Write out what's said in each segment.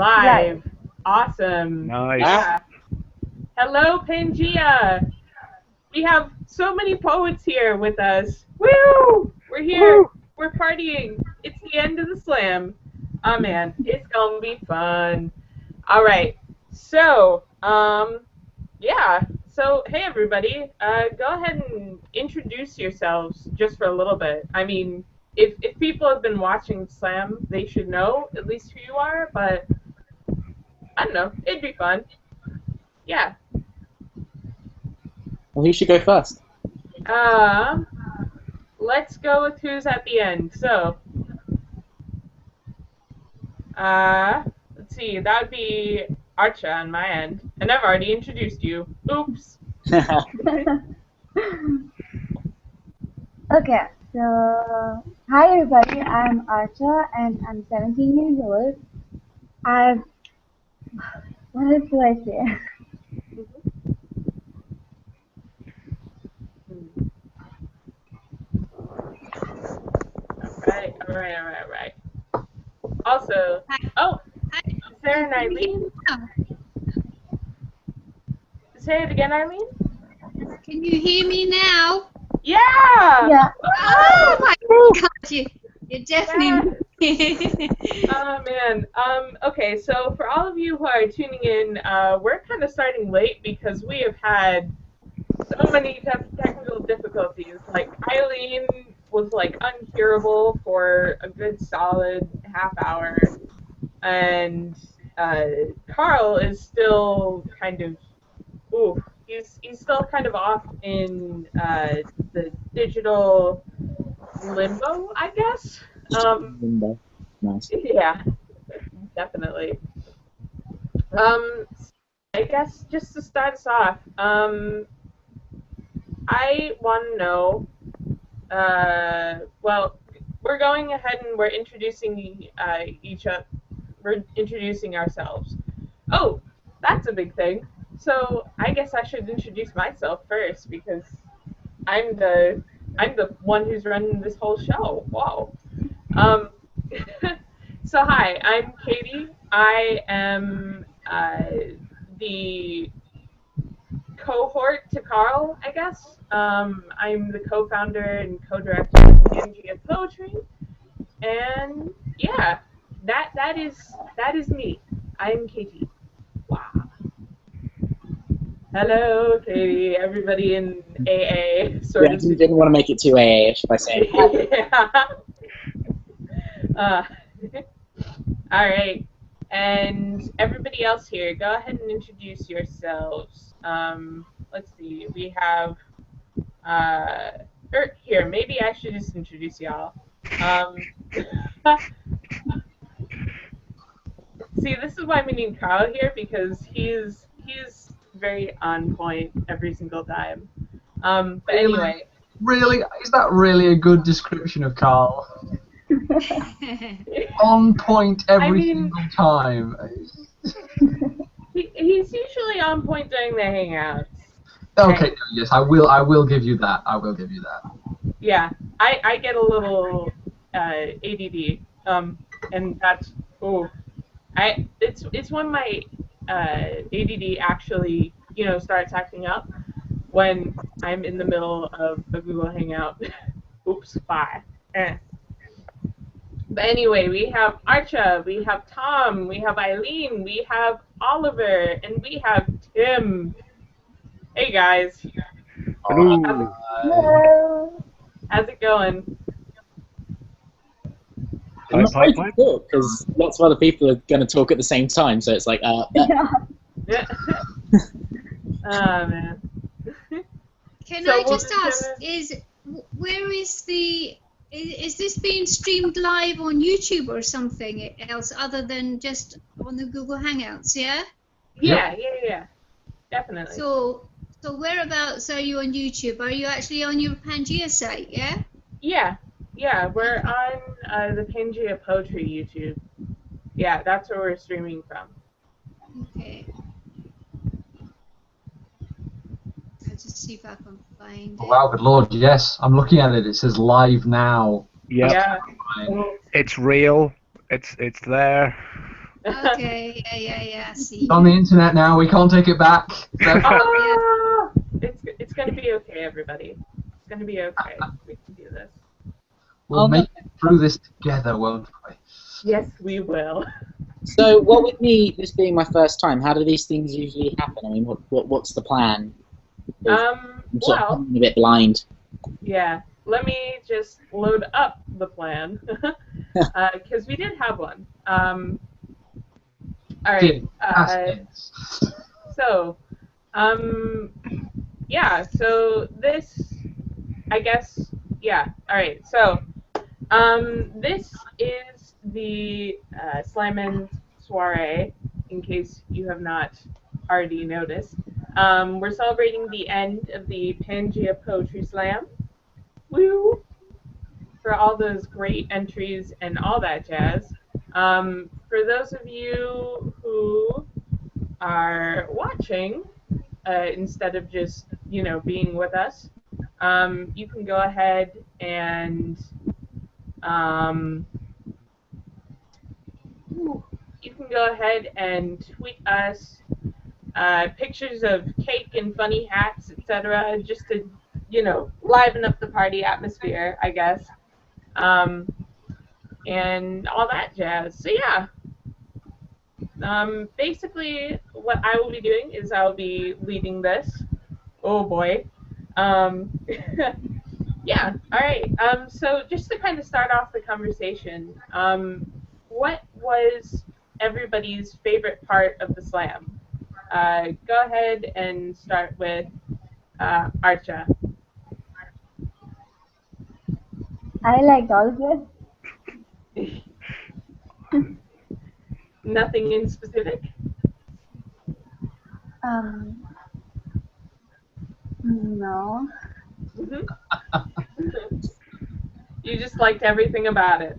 Live. Awesome. Nice. Yeah. Hello, Pangea. We have so many poets here with us. Woo! We're here. Woo! We're partying. It's the end of the slam. Oh man, it's gonna be fun. All right. So, yeah. So, hey everybody, go ahead and introduce yourselves just for a little bit. I mean, if people have been watching Slam, they should know at least who you are, but I don't know, it'd be fun. Yeah. Well, who should go first? Let's go with who's at the end. So, let's see, that would be Archa on my end, and I've already introduced you. Oops. Okay, so hi everybody, I'm Archa and I'm 17 years old. What else do I say? Right. Also, is there an Eileen? Say it again, Eileen? Can you hear me now? Yeah! Yeah. Oh my God, you're definitely... Oh man. Okay, so for all of you who are tuning in, we're kind of starting late because we have had so many technical difficulties. Like, Eileen was like unhearable for a good solid half hour, and Carl is still kind of, he's still kind of off in the digital limbo, I guess. Limbo. Nice. Yeah, definitely. I guess just to start us off, I want to know, well, we're going ahead and we're introducing we're introducing ourselves. Oh, that's a big thing. So I guess I should introduce myself first because I'm the one who's running this whole show. Wow. So hi, I'm Katie. I am the cohort to Carl, I guess. I'm the co-founder and co-director of Pangea Poetry, and yeah, that is me. I'm Katie. Wow. Hello, Katie. Everybody in AA. Yeah, didn't want to make it too AA-ish by saying yeah. All right, and everybody else here, go ahead and introduce yourselves. Let's see, we have, here, maybe I should just introduce y'all. See, this is why we need Carl here, because he's very on point every single time. But anyway. Really? Is that really a good description of Carl? On point every single time. He's usually on point during the hangouts. Okay, yes, I will give you that. I will give you that. Yeah, I get a little ADD, and that's it's when my ADD actually starts acting up when I'm in the middle of a Google Hangout. Oops, bye. But anyway, we have Archa, we have Tom, we have Eileen, we have Oliver, and we have Tim. Hey guys. Hello. Hello. How's it going? I'm afraid to talk because lots of other people are going to talk at the same time, so it's like, Yeah. Oh man. Can So I just ask, is this being streamed live on YouTube or something else other than just on the Google Hangouts, yeah? Yeah. Definitely. So whereabouts are you on YouTube? Are you actually on your Pangea site, yeah? Yeah, we're on the Pangea Poetry YouTube. Yeah, that's where we're streaming from. Okay. I'll just see if I can find it. Wow, good lord, yes. I'm looking at it. It says live now. Yep. Yeah. It's real. It's there. Okay, yeah. See. It's on the internet now. We can't take it back. So, Ah, it's gonna be okay, everybody. It's gonna be okay. We can do this. we'll make it through this together, won't we? Yes, we will. So, what with me, this being my first time, how do these things usually happen? I mean, what's the plan? I'm sort of Well, coming a bit blind. yeah. Let me just load up the plan, because we did have one. All right. So, yeah. So this, I guess, yeah. All right. So, this is the Slam Soirée, in case you have not already noticed. We're celebrating the end of the Pangea Poetry Slam. Woo! For all those great entries and all that jazz. For those of you who are watching, instead of just, being with us, you can go ahead and tweet us pictures of cake and funny hats, etc., just to, liven up the party atmosphere, I guess, and all that jazz. So yeah, basically, what I will be doing is I'll be leading this. Oh boy. Yeah. All right. So just to kind of start off the conversation, what was everybody's favorite part of the slam? Go ahead and start with Archa. I liked all of it. Nothing in specific? No. Mm-hmm. You just liked everything about it.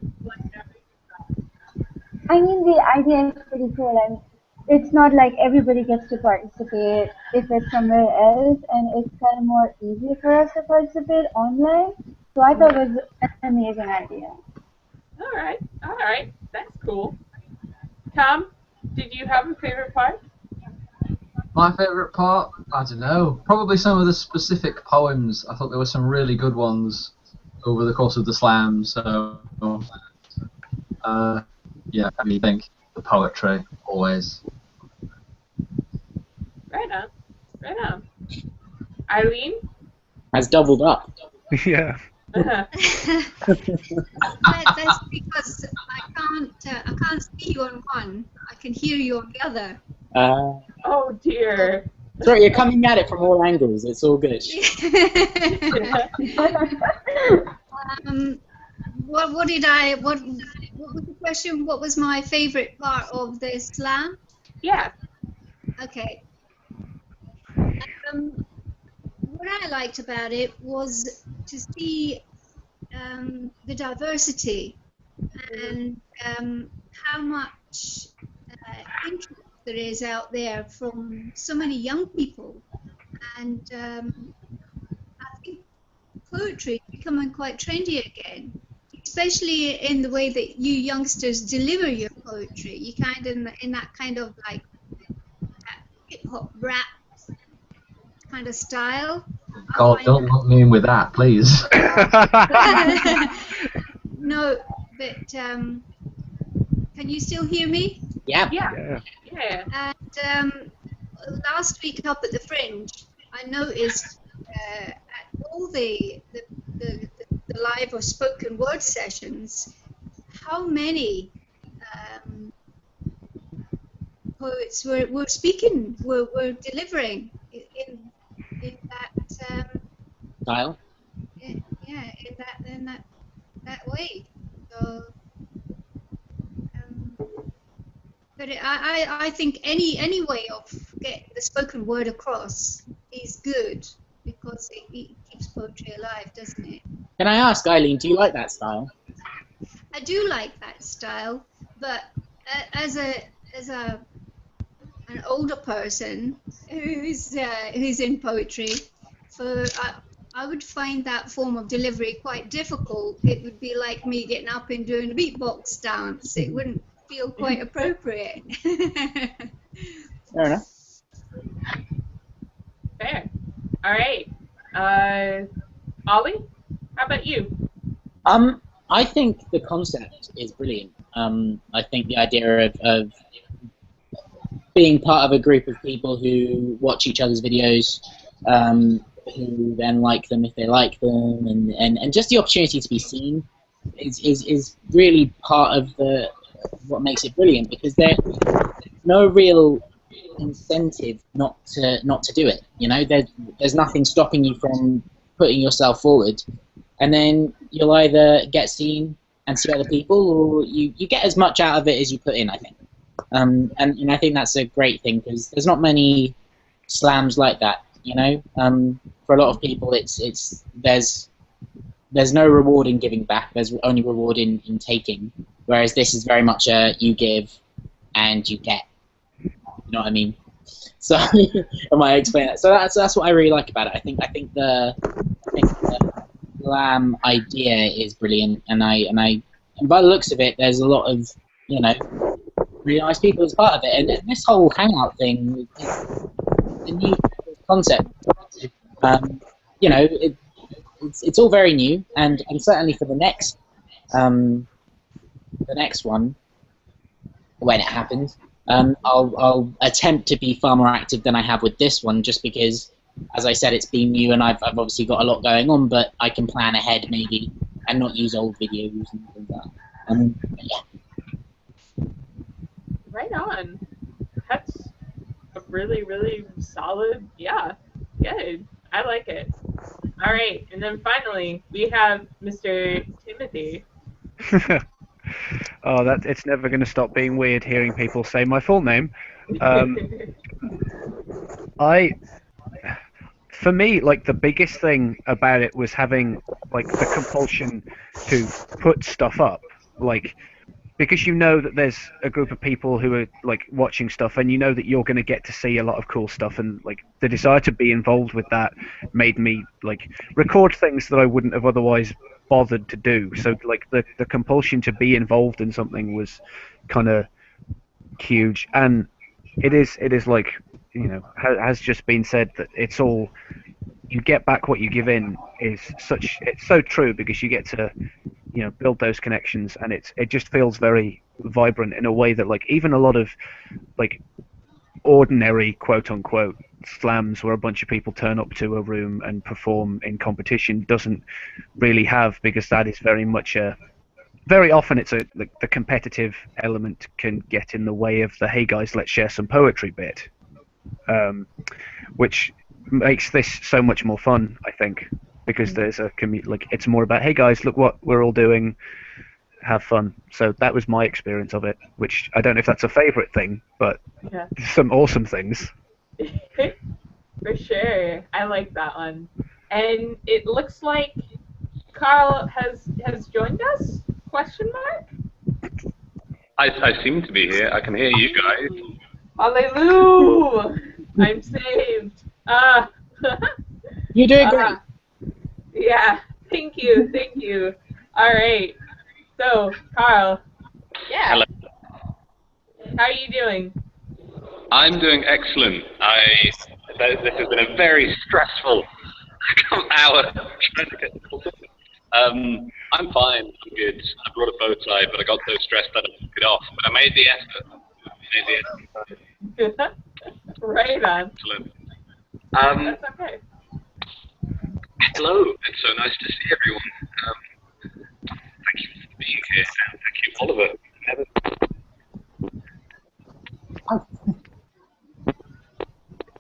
I mean, the idea is pretty cool, and it's not like everybody gets to participate if it's somewhere else, and it's kind of more easy for us to participate online. So I thought it was an amazing idea. All right. That's cool. Tom, did you have a favorite part? My favourite part? I don't know. Probably some of the specific poems. I thought there were some really good ones over the course of the slam. So, yeah, I mean, I think the poetry always. Right on. Eileen? Has doubled up. Yeah. That's because I can't see you on one. I can hear you on the other. Oh dear. Sorry, you're coming at it from all angles. It's all good. What was the question? What was my favorite part of the slam? Yeah. Okay. What I liked about it was to see the diversity and how much interest there is out there from so many young people, and I think poetry is becoming quite trendy again, especially in the way that you youngsters deliver your poetry. You kind of in that kind of like hip hop rap kind of style. God, don't lump me in with that, please. No, but can you still hear me? Yeah. And last week up at the Fringe, I noticed at all the live or spoken word sessions, how many poets were speaking, were delivering in that Style? yeah, in that way. So, but I think any way of getting the spoken word across is good because it keeps poetry alive, doesn't it? Can I ask, Eileen, do you like that style? I do like that style, but as an older person who's in poetry, I would find that form of delivery quite difficult. It would be like me getting up and doing a beatbox dance. It wouldn't feel quite appropriate. Fair enough. Fair. All right. Ollie, how about you? I think the concept is brilliant. I think the idea of being part of a group of people who watch each other's videos, who then like them if they like them, and just the opportunity to be seen is really part of what makes it brilliant, because there's no real incentive not to do it. You know, there's nothing stopping you from putting yourself forward, and then you'll either get seen and see other people, or you get as much out of it as you put in, I think. And I think that's a great thing, because there's not many slams like that, you know. For a lot of people, there's no reward in giving back. There's only reward in taking. Whereas this is very much a you give and you get. You know what I mean? So, am I explaining that? So that's what I really like about it. I think the slam idea is brilliant, and by the looks of it, there's a lot of, you know, really nice people as part of it, and this whole hangout thing is a new concept. You know, it's all very new, and certainly for the next one, when it happens, I'll attempt to be far more active than I have with this one, just because, as I said, it's been new, and I've obviously got a lot going on, but I can plan ahead maybe and not use old videos and things like that. Yeah. Right on. That's a really, really solid, yeah, good. I like it. All right, and then finally, we have Mr. Timothy. Oh, it's never going to stop being weird hearing people say my full name. For me, like, the biggest thing about it was having, like, the compulsion to put stuff up, like, because you know that there's a group of people who are, like, watching stuff, and you know that you're going to get to see a lot of cool stuff, and, like, the desire to be involved with that made me, like, record things that I wouldn't have otherwise bothered to do. So, like, the compulsion to be involved in something was kind of huge, and it is like, you know, has just been said, that it's all, you get back what you give in, it's so true, because you get to, you know, build those connections, and it just feels very vibrant in a way that, like, even a lot of, like, ordinary quote unquote slams where a bunch of people turn up to a room and perform in competition doesn't really have, because that is very much very often it's like, the competitive element can get in the way of the hey guys, let's share some poetry bit, which makes this so much more fun, I think, because there's a like, it's more about, hey guys, look what we're all doing, have fun. So that was my experience of it, which I don't know if that's a favorite thing, but Yeah. some awesome things. For sure, I like that one. And it looks like Carl has joined us? Question mark? I seem to be here. I can hear you guys. Hallelujah! I'm saved. You're doing great. Yeah, thank you. All right. So, Carl. Yeah. Hello. How are you doing? I'm doing excellent. This has been a very stressful hour trying to get the call. I'm fine. I'm good. I brought a bow tie, but I got so stressed that I took it off. But I made the effort. Right on. Excellent. That's okay. Hello. It's so nice to see everyone. Thank you for being here, and thank you, Oliver.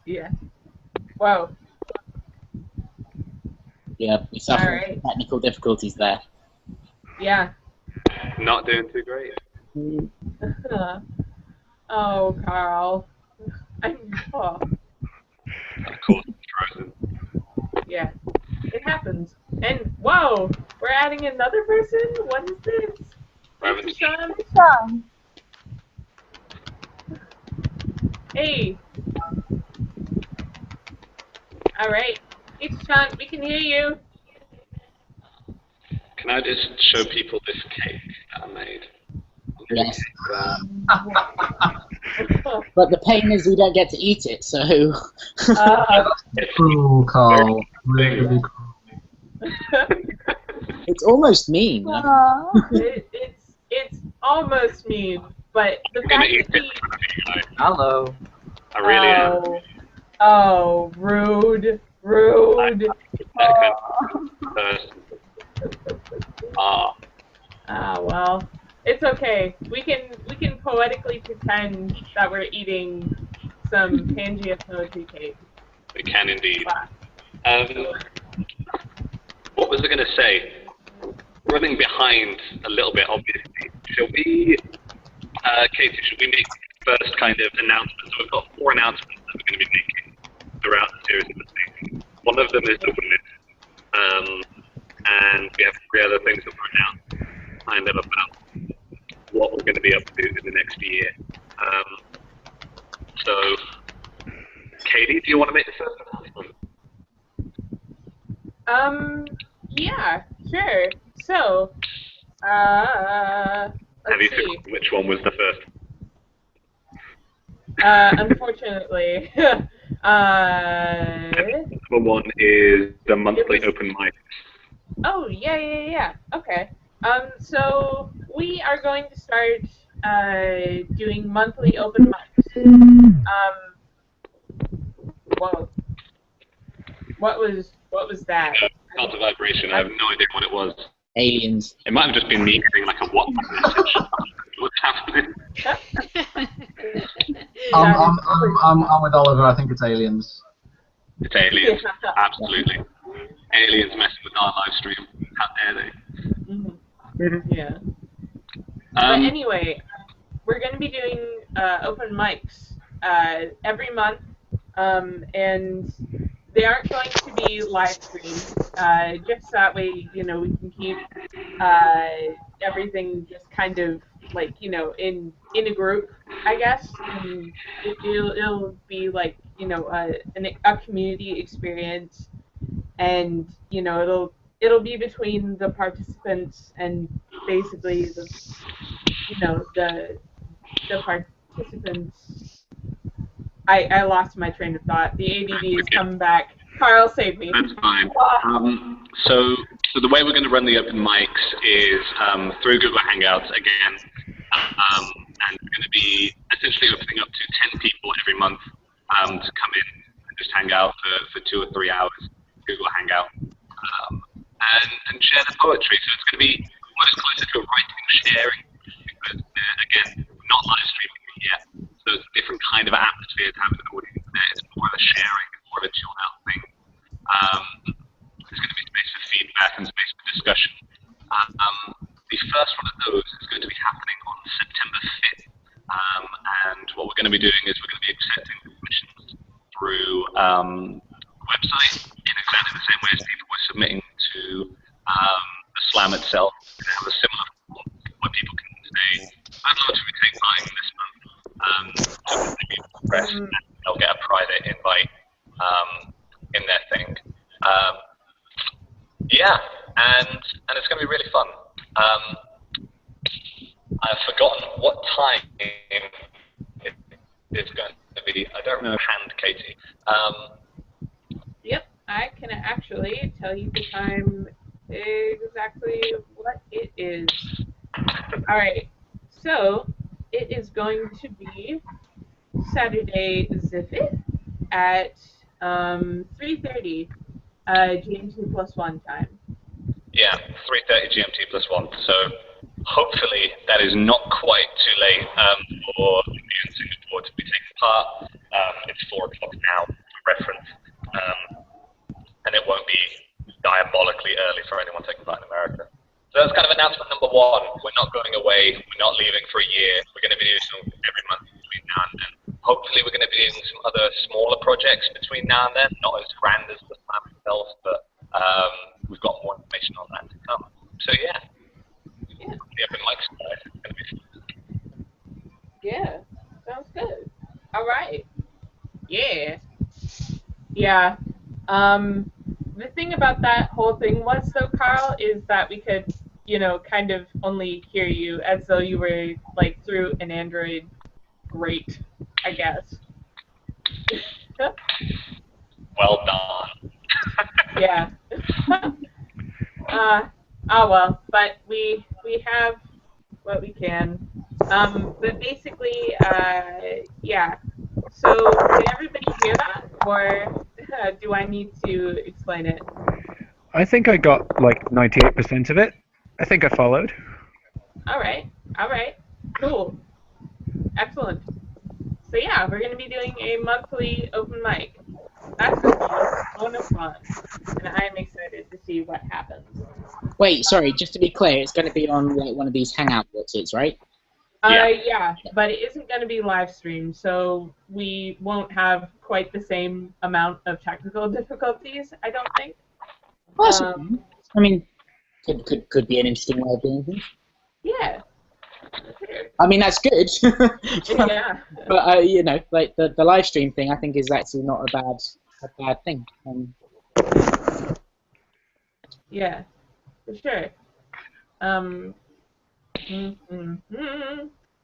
Yeah. Wow. Yeah, we suffered technical difficulties there. Yeah. Not doing too great. Oh, Carl. Of course, it's frozen. Yeah, it happens. And whoa, we're adding another person? What is this? It's Sean. Hey. Alright. It's Sean, we can hear you. Can I just show people this cake that I made? Yes. But the pain is we don't get to eat it, so. Cruel, Carl. Really cruel. It's almost mean. It's almost mean, but the I'm gonna fact eat that it in front of you guys. Hello. I really am. Oh, rude. Well, it's okay. We can poetically pretend that we're eating some Pangea poetry cake. We can indeed. Wow. What was I going to say? Running behind a little bit, obviously. Shall we, Katie, should we make first kind of announcements? So we've got 4 announcements that we're going to be making throughout the series of the thing. One of them is the witness. And we have 3 other things that we're announcing kind of about what we're going to be up to in the next year. So, Katie, do you want to make the first announcement? Yeah, sure. So, Have you let's see. forgotten which one was the first? Unfortunately. Number 1 is the monthly open mic. Oh, yeah. Okay. So we are going to start doing monthly open mics. Whoa. What was that? Felt a vibration. I have no idea what it was. Aliens. It might have just been me getting like a WhatsApp message. What's happening? I'm with Oliver. I think it's aliens. It's aliens. Absolutely. Aliens messing with our live stream. How dare they? Yeah. But anyway, we're going to be doing open mics every month, and they aren't going to be live streamed. Just that way, we can keep everything just kind of like in a group, I guess, and it'll be like a community experience, and it'll be between the participants and basically the participants. I lost my train of thought. The ADD is coming back. Carl, save me. That's fine. So the way we're going to run the open mics is through Google Hangouts again, and we're going to be essentially opening up to 10 people every month to come in and just hang out for 2 or 3 hours, Google Hangout, and share the poetry. So it's going to be almost closer to a writing sharing, because again, we're not live streaming it yet, so it's a different kind of atmosphere to have an audience there. It's more of a sharing, it's more of a chilled out thing. There's going to be space for feedback and space for discussion. The first one of those is going to be happening on September 5th. And what we're going to be doing is we're going to be accepting submissions through the website in exactly the same way as people were submitting to the slam itself. We're going to have a similar form where people can say, I'd love to take part in this month. And they'll get a private invite in their thing. Yeah, and it's going to be really fun. I've forgotten what time it's going to be. I don't know hand, Katie. Yep, I can actually tell you the time exactly what it is. All right, so it is going to be Saturday the 5th at 3:30 GMT plus 1 time. Yeah, 3:30 GMT plus 1. So hopefully that is not quite too late for you in Singapore to be taking part. It's 4 o'clock now, for reference, and it won't be diabolically early for anyone taking part in America. So that's kind of announcement number 1. We're not going away. We're not leaving for a year. We're going to be doing something every month between now and then. Hopefully we're going to be doing some other smaller projects between now and then, not as grand as the slam itself, but we've got more information on that to come. So yeah. The open mic side is going to be fun. Yeah, sounds good. All right. Yeah. Yeah. The thing about that whole thing was, though, Carl, is that we could, you know, kind of only hear you as though you were like through an Android grate, I guess. Well done. Yeah. Oh well, but we have what we can. But basically, yeah. So did everybody hear that, or do I need to explain it? I think I got like 98% of it. I think I followed. All right, all right, cool, excellent. So yeah, we're gonna be doing a monthly open mic. That's gonna be a ton of fun, and I'm excited to see what happens. Wait, sorry, just to be clear, it's going to be on like one of these Hangout boxes, right? Yeah, but it isn't going to be live streamed, so we won't have quite the same amount of technical difficulties, I don't think. Awesome. I mean, could be an interesting way of doing things. Yeah. I mean, that's good. Yeah. But you know, like the live stream thing, I think is actually not a bad thing. Yeah, for sure.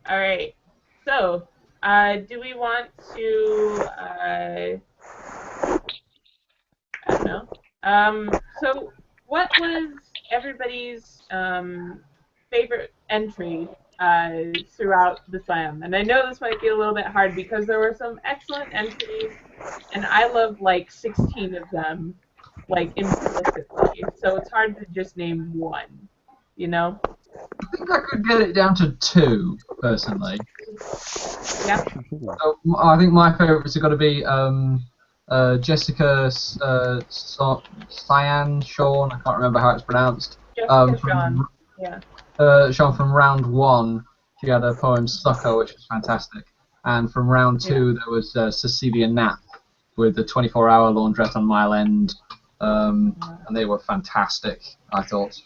All right. So, do we want to? I don't know. So, what was everybody's favorite entry throughout the slam? And I know this might be a little bit hard because there were some excellent entries, and I love like 16 of them, like implicitly. So it's hard to just name one, you know? I think I could get it down to 2, personally. Yeah. So, I think my favourites are going to be Jessica Cyan Sean, I can't remember how it's pronounced. Jessica Sean. Yeah. Sean from round 1, she had a poem Sucker, which was fantastic. And from round 2, there was Cecilia Knapp with the 24-hour laundrette on Mile End. And they were fantastic, I thought.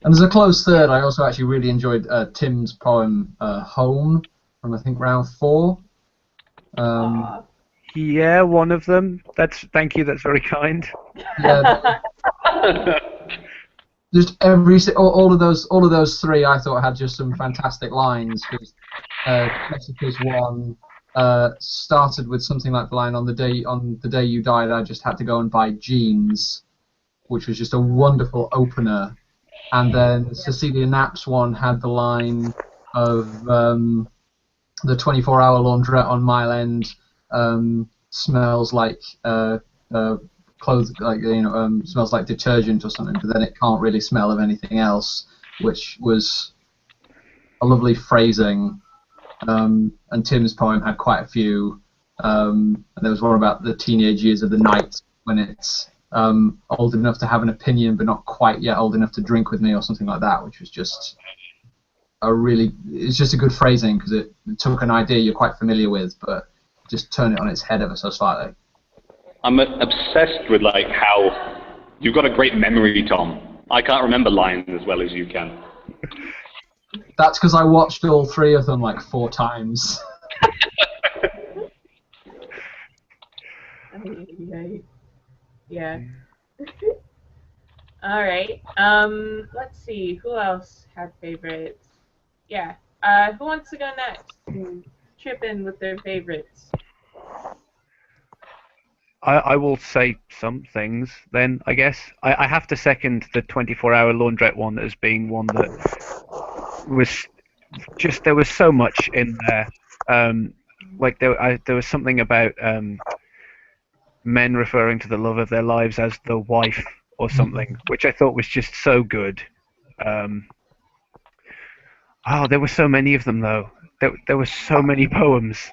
And as a close third, I also actually really enjoyed Tim's poem Home from, I think, round 4. Yeah, one of them. Thank you. That's very kind. Yeah. Just all of those 3, I thought had just some fantastic lines. Because Jessica's one started with something like the line, on the day you died, I just had to go and buy jeans, which was just a wonderful opener. And then Cecilia Knapp's one had the line of the 24-hour laundrette on Mile End smells like clothes, like smells like detergent or something, but then it can't really smell of anything else, which was a lovely phrasing. And Tim's poem had quite a few. And there was one about the teenage years of the night when it's old enough to have an opinion, but not quite yet old enough to drink with me, or something like that, which was just it's just a good phrasing, because it took an idea you're quite familiar with, but just turned it on its head ever so slightly. I'm obsessed with like how you've got a great memory, Tom. I can't remember lines as well as you can. That's because I watched all 3 of them like 4 times. Yeah. All right. Let's see. Who else had favorites? Yeah. Who wants to go next and chip in with their favorites? I will say some things then, I guess. I have to second the 24-hour laundrette one as being one that was just, there was so much in there. Like there was something about men referring to the love of their lives as the wife or something, which I thought was just so good. There were so many of them, though. There were so many poems.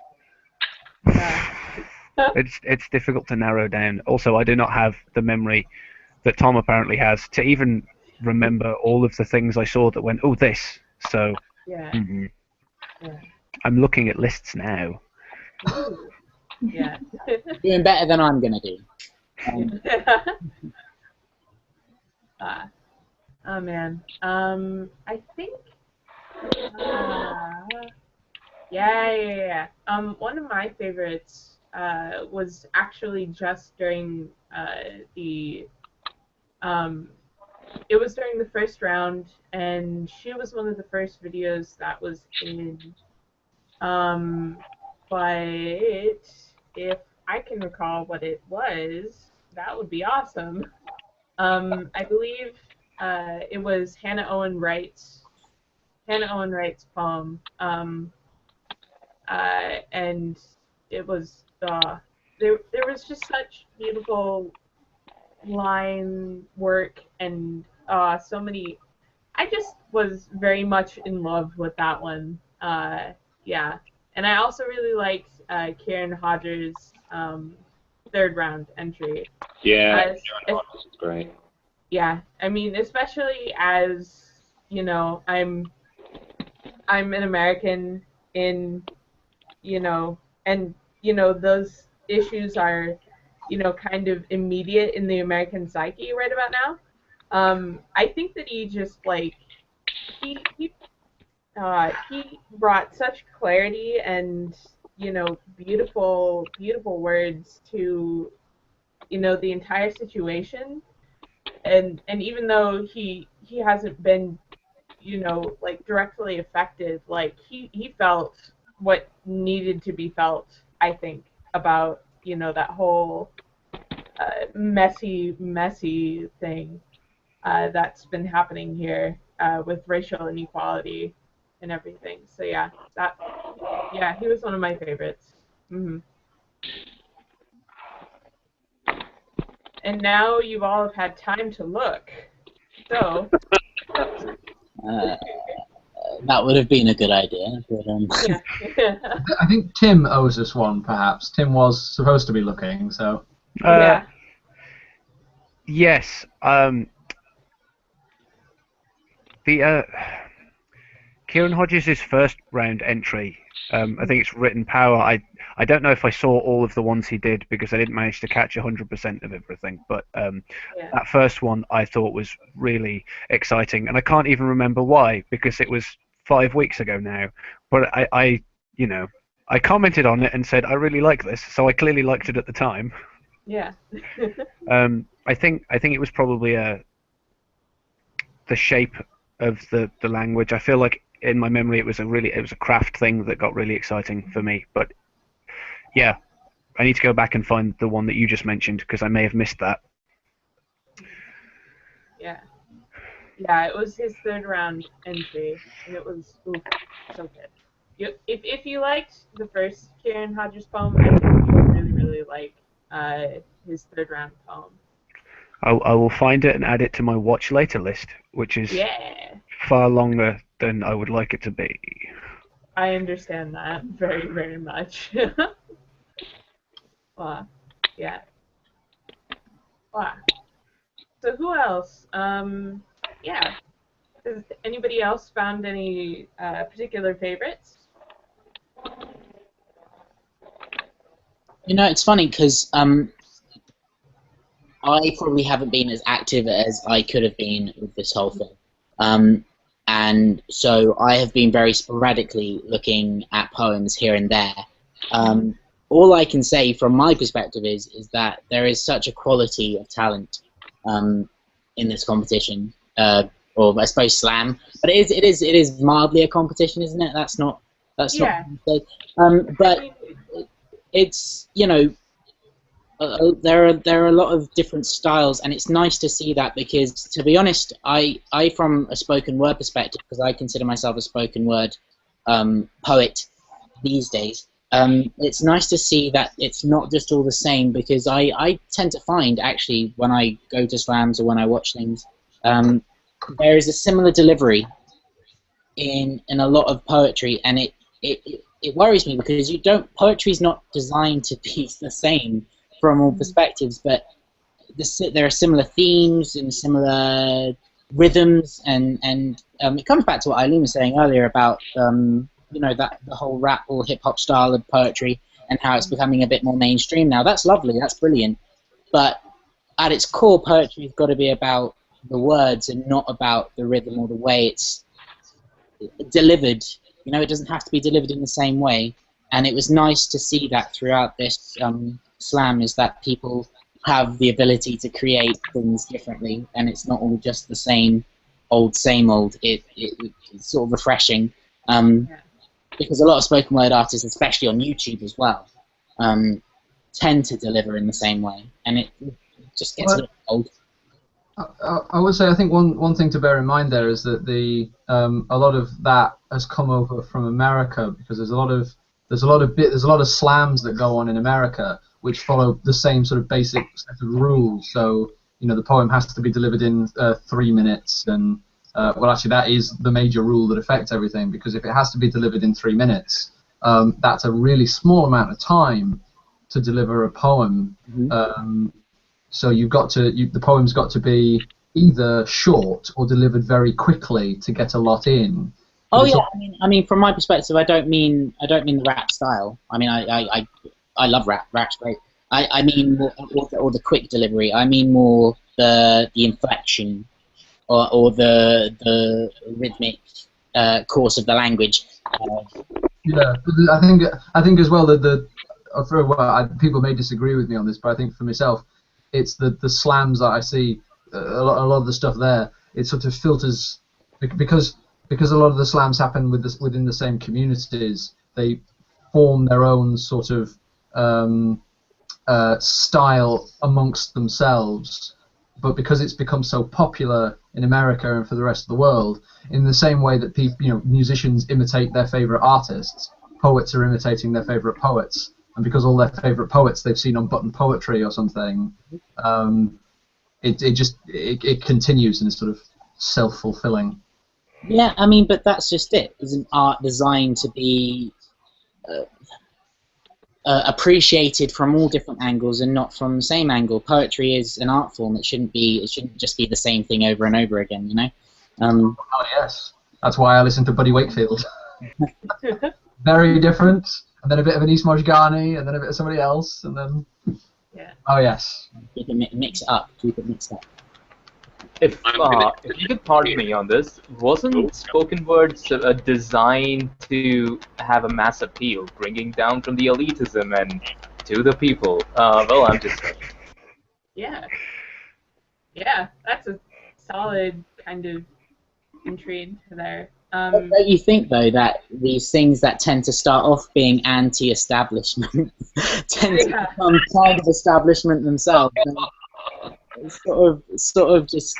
It's difficult to narrow down. Also, I do not have the memory that Tom apparently has to even remember all of the things I saw that went, oh, this. So, yeah. I'm looking at lists now. Ooh. Yeah. Doing better than I'm going to do. Oh, man. I think... Yeah. One of my favorites was actually just during the it was during the first round, and she was one of the first videos that was in. But if I can recall what it was, that would be awesome. I believe it was Hannah Owen Wright's poem, and it was there was just such beautiful line work and so many. I just was very much in love with that one. Yeah, and I also really liked Kieran Hodger's third round entry. Yeah, As, this is great. yeah, I mean, especially as I'm an American in and those issues are kind of immediate in the American psyche right about now. I think that he just like he brought such clarity and beautiful words to the entire situation, and even though he hasn't been like directly affected, like he felt what needed to be felt, I think, about that whole messy thing that's been happening here with racial inequality and everything. So yeah, he was one of my favorites. Hmm. And now you all have had time to look. So That would have been a good idea. But, yeah. I think Tim owes us one, perhaps. Tim was supposed to be looking, so. Yeah. Yes. The Kieran Hodges' first round entry. I think it's Written Power. I don't know if I saw all of the ones he did because I didn't manage to catch 100% of everything. But that first one I thought was really exciting, and I can't even remember why because it was 5 weeks ago now. But I commented on it and said I really like this, so I clearly liked it at the time. Yeah. I think it was probably the shape of the language. I feel like in my memory it was a craft thing that got really exciting for me. But yeah, I need to go back and find the one that you just mentioned because I may have missed that. Yeah, it was his third round entry, and it was so good. If you liked the first Kieran Hodges poem, I think you would really like his third round poem. I will find it and add it to my watch later list, which is far longer than I would like it to be. I understand that very much. Wow. Yeah. Wow. So who else? Yeah. Has anybody else found any particular favorites? it's funny because I probably haven't been as active as I could have been with this whole thing. And so I have been very sporadically looking at poems here and there. All I can say from my perspective is that there is such a quality of talent in this competition, or I suppose slam. But it is mildly a competition, isn't it? That's not. But it's there are a lot of different styles, and it's nice to see that because, to be honest, I from a spoken word perspective, because I consider myself a spoken word poet these days, it's nice to see that it's not just all the same, because I tend to find, actually, when I go to slams or when I watch things, there is a similar delivery in a lot of poetry, and it worries me because poetry is not designed to be the same from all perspectives, but there are similar themes and similar rhythms, and it comes back to what Eileen was saying earlier about that the whole rap or hip hop style of poetry and how it's becoming a bit more mainstream now. That's lovely, that's brilliant, but at its core, poetry's got to be about the words and not about the rhythm or the way it's delivered. It doesn't have to be delivered in the same way, and it was nice to see that throughout this slam, is that people have the ability to create things differently, and it's not all just the same old. It's sort of refreshing, because a lot of spoken word artists, especially on YouTube as well, tend to deliver in the same way, and it just gets a little old. I would say I think one thing to bear in mind there is that a lot of that has come over from America, because there's a lot of slams that go on in America which follow the same sort of basic set of rules. So the poem has to be delivered in 3 minutes, and well, actually that is the major rule that affects everything, because if it has to be delivered in 3 minutes, that's a really small amount of time to deliver a poem. So the poem's got to be either short or delivered very quickly to get a lot in. Oh yeah, I mean, from my perspective, I don't mean the rap style. I mean, I love rap. Rap's great. I mean more, or the quick delivery. I mean more the inflection, or the rhythmic course of the language. Yeah, I think as well that people may disagree with me on this, but I think for myself, it's the slams that I see, a lot of the stuff there, it sort of filters, because a lot of the slams happen within the same communities. They form their own sort of style amongst themselves, but because it's become so popular in America and for the rest of the world, in the same way that musicians imitate their favorite artists, poets are imitating their favorite poets. And because all their favourite poets they've seen on Button Poetry or something, it continues and is sort of self-fulfilling. Yeah, I mean, but that's just it. Isn't art designed to be appreciated from all different angles and not from the same angle? Poetry is an art form. It shouldn't just be the same thing over and over again. Oh yes, that's why I listen to Buddy Wakefield. Very different. And then a bit of an East Mojgani, and then a bit of somebody else, and then... Yeah. Oh, yes. Keep it mixed up. Keep it mixed up. If you could pardon me on this, wasn't spoken words designed to have a mass appeal, bringing down from the elitism and to the people? Well, I'm just... Yeah. Yeah, that's a solid kind of intrigue there. Don't you think, though, that these things that tend to start off being anti-establishment tend to become kind of establishment themselves? And sort of just,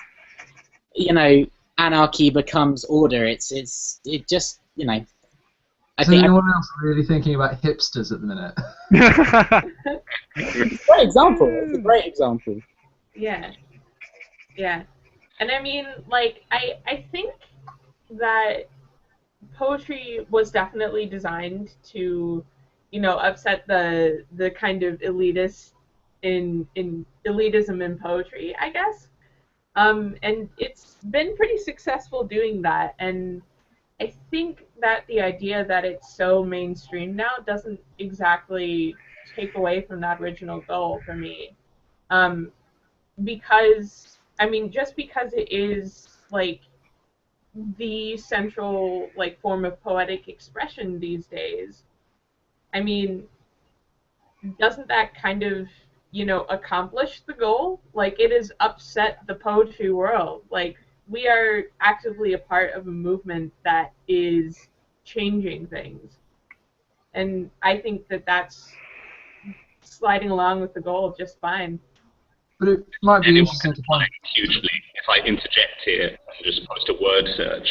anarchy becomes order. It just, Is anyone else really thinking about hipsters at the minute? It's a great example. It's a great example. Yeah. Yeah. And I mean, I think that poetry was definitely designed to, upset the kind of elitism in poetry, I guess. And it's been pretty successful doing that. And I think that the idea that it's so mainstream now doesn't exactly take away from that original goal for me. Because, just because it is, the central form of poetic expression these days, doesn't that kind of accomplish the goal? It has upset the poetry world. We are actively a part of a movement that is changing things, and I think that that's sliding along with the goal just fine. But it might be interesting to find hugely if I interject here and just post a word search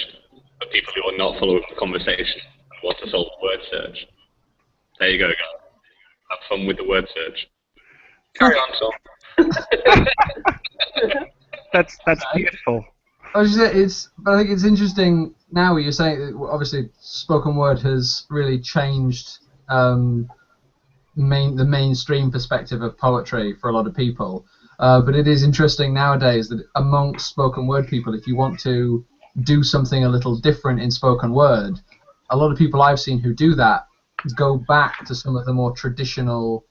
for people who are not following the conversation and want to solve the word search. There you go, guys. Have fun with the word search. Carry on, Tom. That's beautiful. I think it's interesting now. You're saying that obviously spoken word has really changed the mainstream perspective of poetry for a lot of people. But it is interesting nowadays that amongst spoken word people, if you want to do something a little different in spoken word, a lot of people I've seen who do that go back to some of the more traditional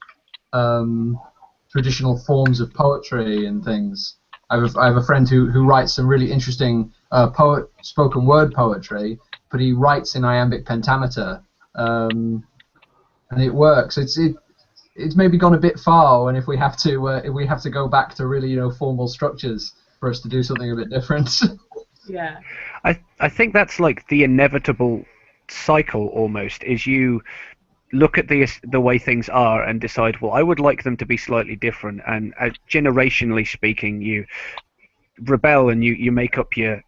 forms of poetry and things. I have a friend who writes some really interesting spoken word poetry, but he writes in iambic pentameter, and it works. it's maybe gone a bit far, and if we have to go back to really formal structures for us to do something a bit different. Yeah. I think that's like the inevitable cycle almost. Is you look at the way things are and decide, well, I would like them to be slightly different, and generationally speaking, you rebel and you make up you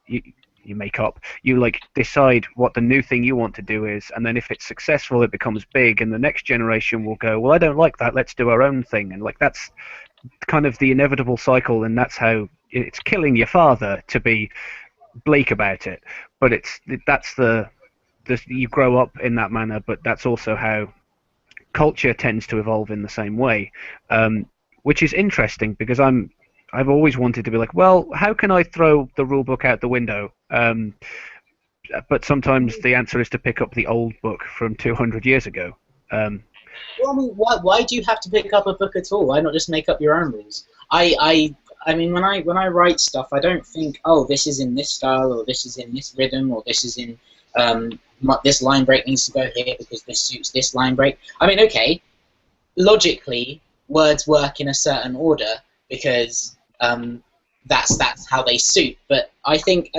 like decide what the new thing you want to do is, and then if it's successful it becomes big, and the next generation will go, well, I don't like that, let's do our own thing. And like that's kind of the inevitable cycle, and that's how it's killing your father to be bleak about it, but that's the you grow up in that manner, but that's also how culture tends to evolve in the same way, which is interesting because I've always wanted to be like, well, how can I throw the rule book out the window? But sometimes the answer is to pick up the old book from 200 years ago. Well, I mean, why do you have to pick up a book at all? Why not just make up your own rules? I mean, when I write stuff, I don't think, oh, this is in this style, or this is in this rhythm, or this is in this line break needs to go here because this suits this line break. I mean, okay, logically, words work in a certain order because that's how they suit. But I think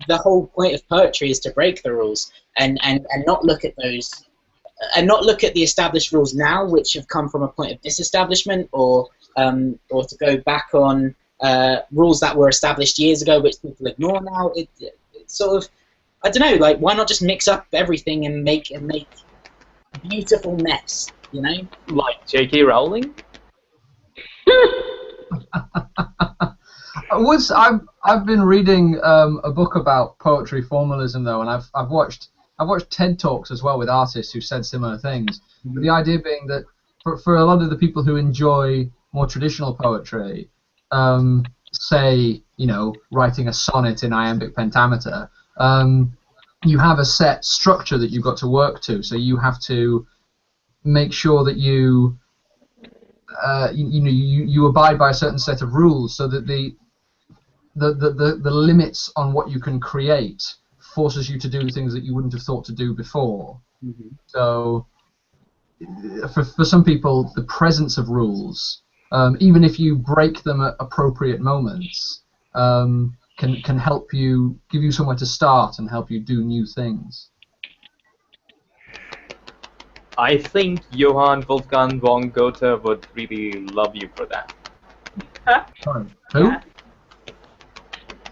the whole point of poetry is to break the rules and not look at those. And not look at the established rules now, which have come from a point of disestablishment, or to go back on rules that were established years ago, which people ignore now. It's sort of, I don't know, like, why not just mix up everything and make beautiful mess, you know? Like J.K. Rowling? I've been reading a book about poetry formalism though, and I've watched TED Talks as well with artists who said similar things. But the idea being that for a lot of the people who enjoy more traditional poetry, say, writing a sonnet in iambic pentameter, you have a set structure that you've got to work to. So you have to make sure that you abide by a certain set of rules, so that the limits on what you can create forces you to do things that you wouldn't have thought to do before. Mm-hmm. So for some people, the presence of rules, even if you break them at appropriate moments, can help you, give you somewhere to start and help you do new things. I think Johann Wolfgang von Goethe would really love you for that. Sorry, who?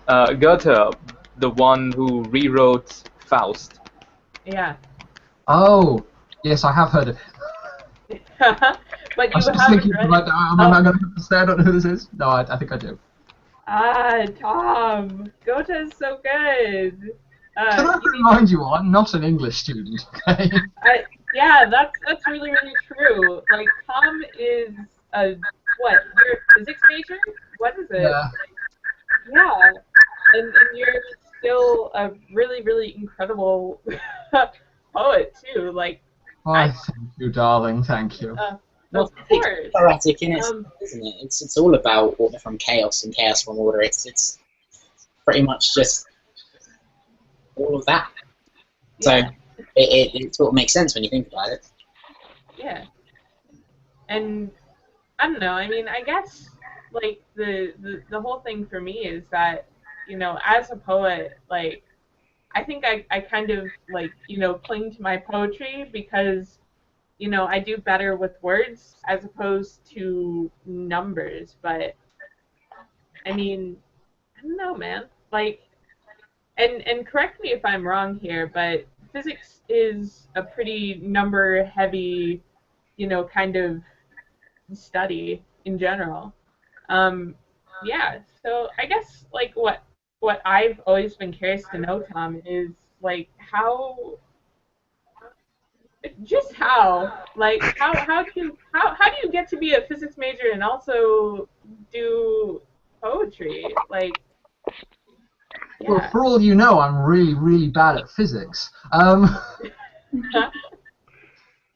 Goethe, the one who rewrote Faust. Yeah. Oh, yes, I have heard of it. But you I was just haven't thinking, read like, it. am I going to have to say I don't know who this is? No, I think I do. Tom, Goethe is so good. Can I remind you, I'm not an English student, okay? Yeah, that's really, really true. Like, Tom is you're a physics major? What is it? Yeah. Yeah. And you're still a really, really incredible poet, too. Like, Why, thank you, darling, thank you. Well, of course. it's poetic in itself, isn't it? It's all about order from chaos and chaos from order. It's pretty much just all of that. So Yeah. it sort of makes sense when you think about it. Yeah. And I don't know, I mean, I guess like the whole thing for me is that, as a poet, like, I think I kind of like, cling to my poetry because, I do better with words as opposed to numbers. But I mean, I don't know, man. Like, and correct me if I'm wrong here, but physics is a pretty number heavy, kind of study in general. Yeah, so I guess like what I've always been curious to know, Tom, is like how do you get to be a physics major and also do poetry? Like, yeah. Well, for all you know, I'm really, really bad at physics. I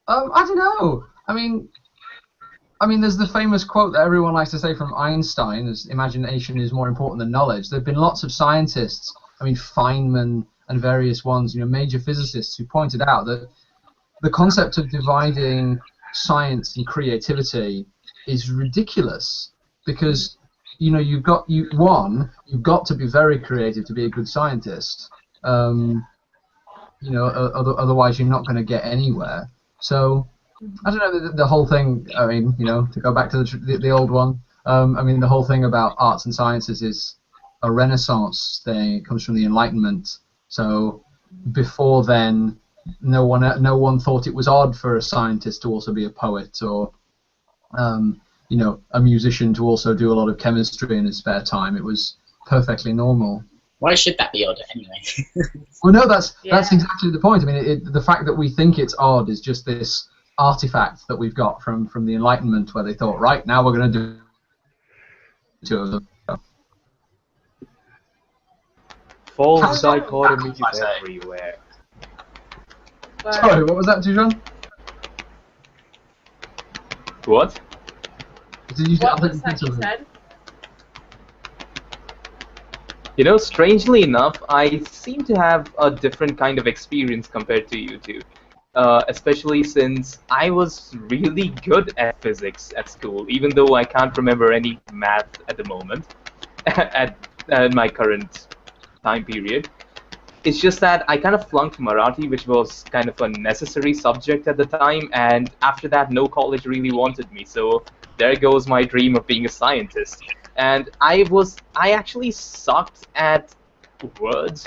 don't know. I mean, there's the famous quote that everyone likes to say from Einstein: "Is imagination is more important than knowledge." There've been lots of scientists, Feynman and various ones, major physicists, who pointed out that the concept of dividing science and creativity is ridiculous, because you've got to be very creative to be a good scientist. Otherwise you're not going to get anywhere. So I don't know, the whole thing. I mean, to go back to the old one. I mean, the whole thing about arts and sciences is a Renaissance thing. It comes from the Enlightenment. So before then, no one thought it was odd for a scientist to also be a poet, or a musician to also do a lot of chemistry in his spare time. It was perfectly normal. Why should that be odd anyway? Well, no, that's exactly the point. I mean, the fact that we think it's odd is just this artifact that we've got from the Enlightenment, where they thought, right, now we're going to do two of them. False dichotomies everywhere. Sorry, what was that, Tujan? What? What was that you said? Strangely enough, I seem to have a different kind of experience compared to you two. Especially since I was really good at physics at school, even though I can't remember any math at the moment, at my current time period. It's just that I kind of flunked Marathi, which was kind of a necessary subject at the time, and after that, no college really wanted me, so there goes my dream of being a scientist. And I actually sucked at words.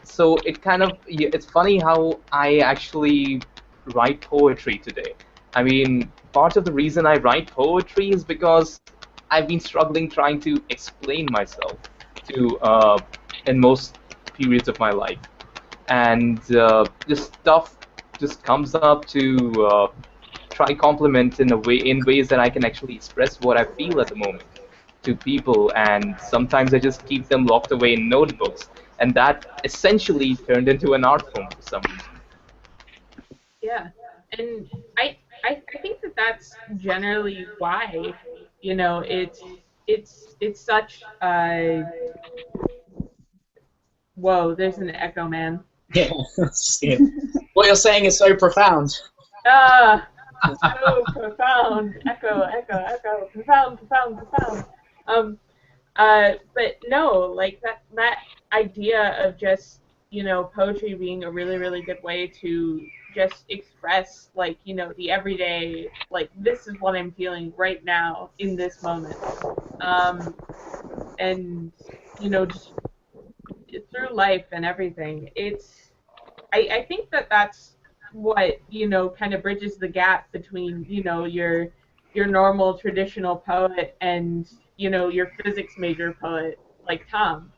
So it's funny how I actually write poetry today. I mean, part of the reason I write poetry is because I've been struggling trying to explain myself in most periods of my life. And this stuff just comes up to try compliment in ways that I can actually express what I feel at the moment to people, and sometimes I just keep them locked away in notebooks, and that essentially turned into an art form for some reason. Yeah, and I think that's generally why, it's such a... Whoa, there's an echo, man. Yeah, what you're saying is so profound. So profound. Echo, profound. But no, like that idea of just, poetry being a really, really good way to just express, like, the everyday, like, this is what I'm feeling right now in this moment. And, just through life and everything. I think that's what, kind of bridges the gap between, your normal traditional poet and, your physics major poet like Tom.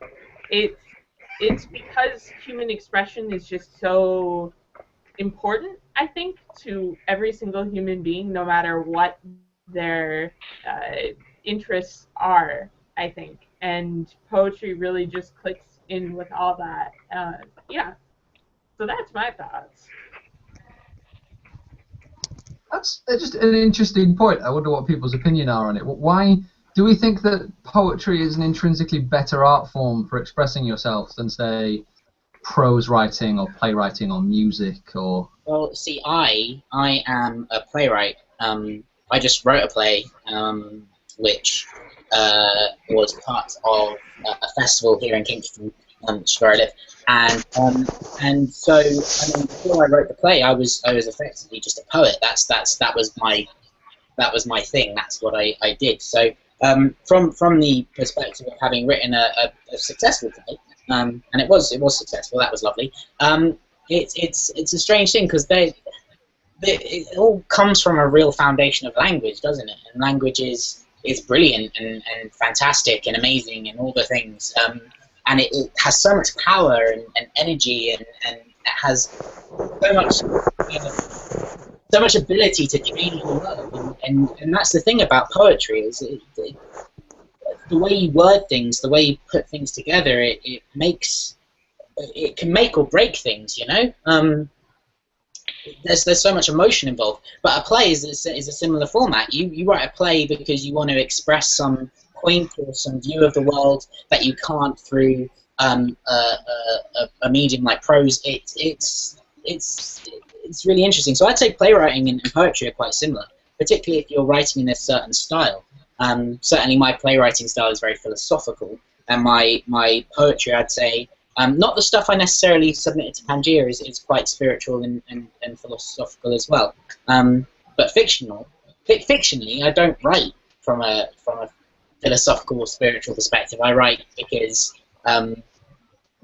It's because human expression is just so important, I think, to every single human being, no matter what their interests are, I think. And poetry really just clicks in with all that. Yeah. So that's my thoughts. That's just an interesting point. I wonder what people's opinion are on it. Why do we think that poetry is an intrinsically better art form for expressing yourself than, say, prose writing or playwriting or music? Or well, see, I am a playwright. I just wrote a play, which was part of a festival here in Kingston, which is where I live. And so, I mean, before I wrote the play, I was effectively just a poet. That was my thing. That's what I did. So, from the perspective of having written a successful play, and it was successful. That was lovely. It's a strange thing because it all comes from a real foundation of language, doesn't it? And language is brilliant and fantastic and amazing and all the things. And it has so much power and energy, and it has so much ability to change the world. And that's the thing about poetry, is the way you word things, the way you put things together, it can make or break things, There's so much emotion involved. But a play is a similar format. You write a play because you want to express some point or some view of the world that you can't through a medium like prose. It's it's really interesting. So I'd say playwriting and poetry are quite similar, particularly if you're writing in a certain style. Certainly my playwriting style is very philosophical, and my poetry, I'd say, not the stuff I necessarily submitted to Pangea is quite spiritual and philosophical as well. But fictionally, I don't write from a philosophical or spiritual perspective. I write because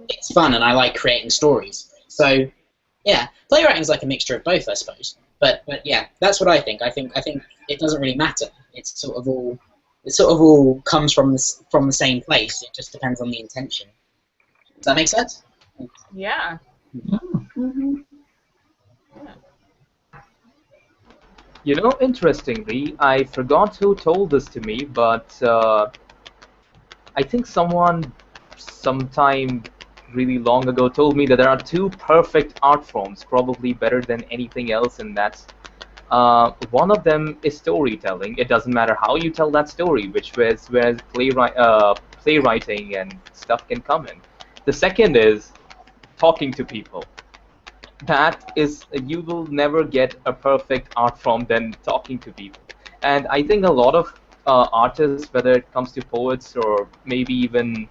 it's fun and I like creating stories. So yeah, playwriting is like a mixture of both, I suppose. But yeah, that's what I think. I think it doesn't really matter. It sort of all comes from the same place. It just depends on the intention. Does that make sense? Yeah. Mm-hmm. You know, interestingly, I forgot who told this to me, but I think someone sometime really long ago told me that there are two perfect art forms, probably better than anything else, and that's one of them is storytelling. It doesn't matter how you tell that story, which was where playwriting and stuff can come in. The second is talking to people. That is, you will never get a perfect art form than talking to people. And I think a lot of artists, whether it comes to poets or maybe even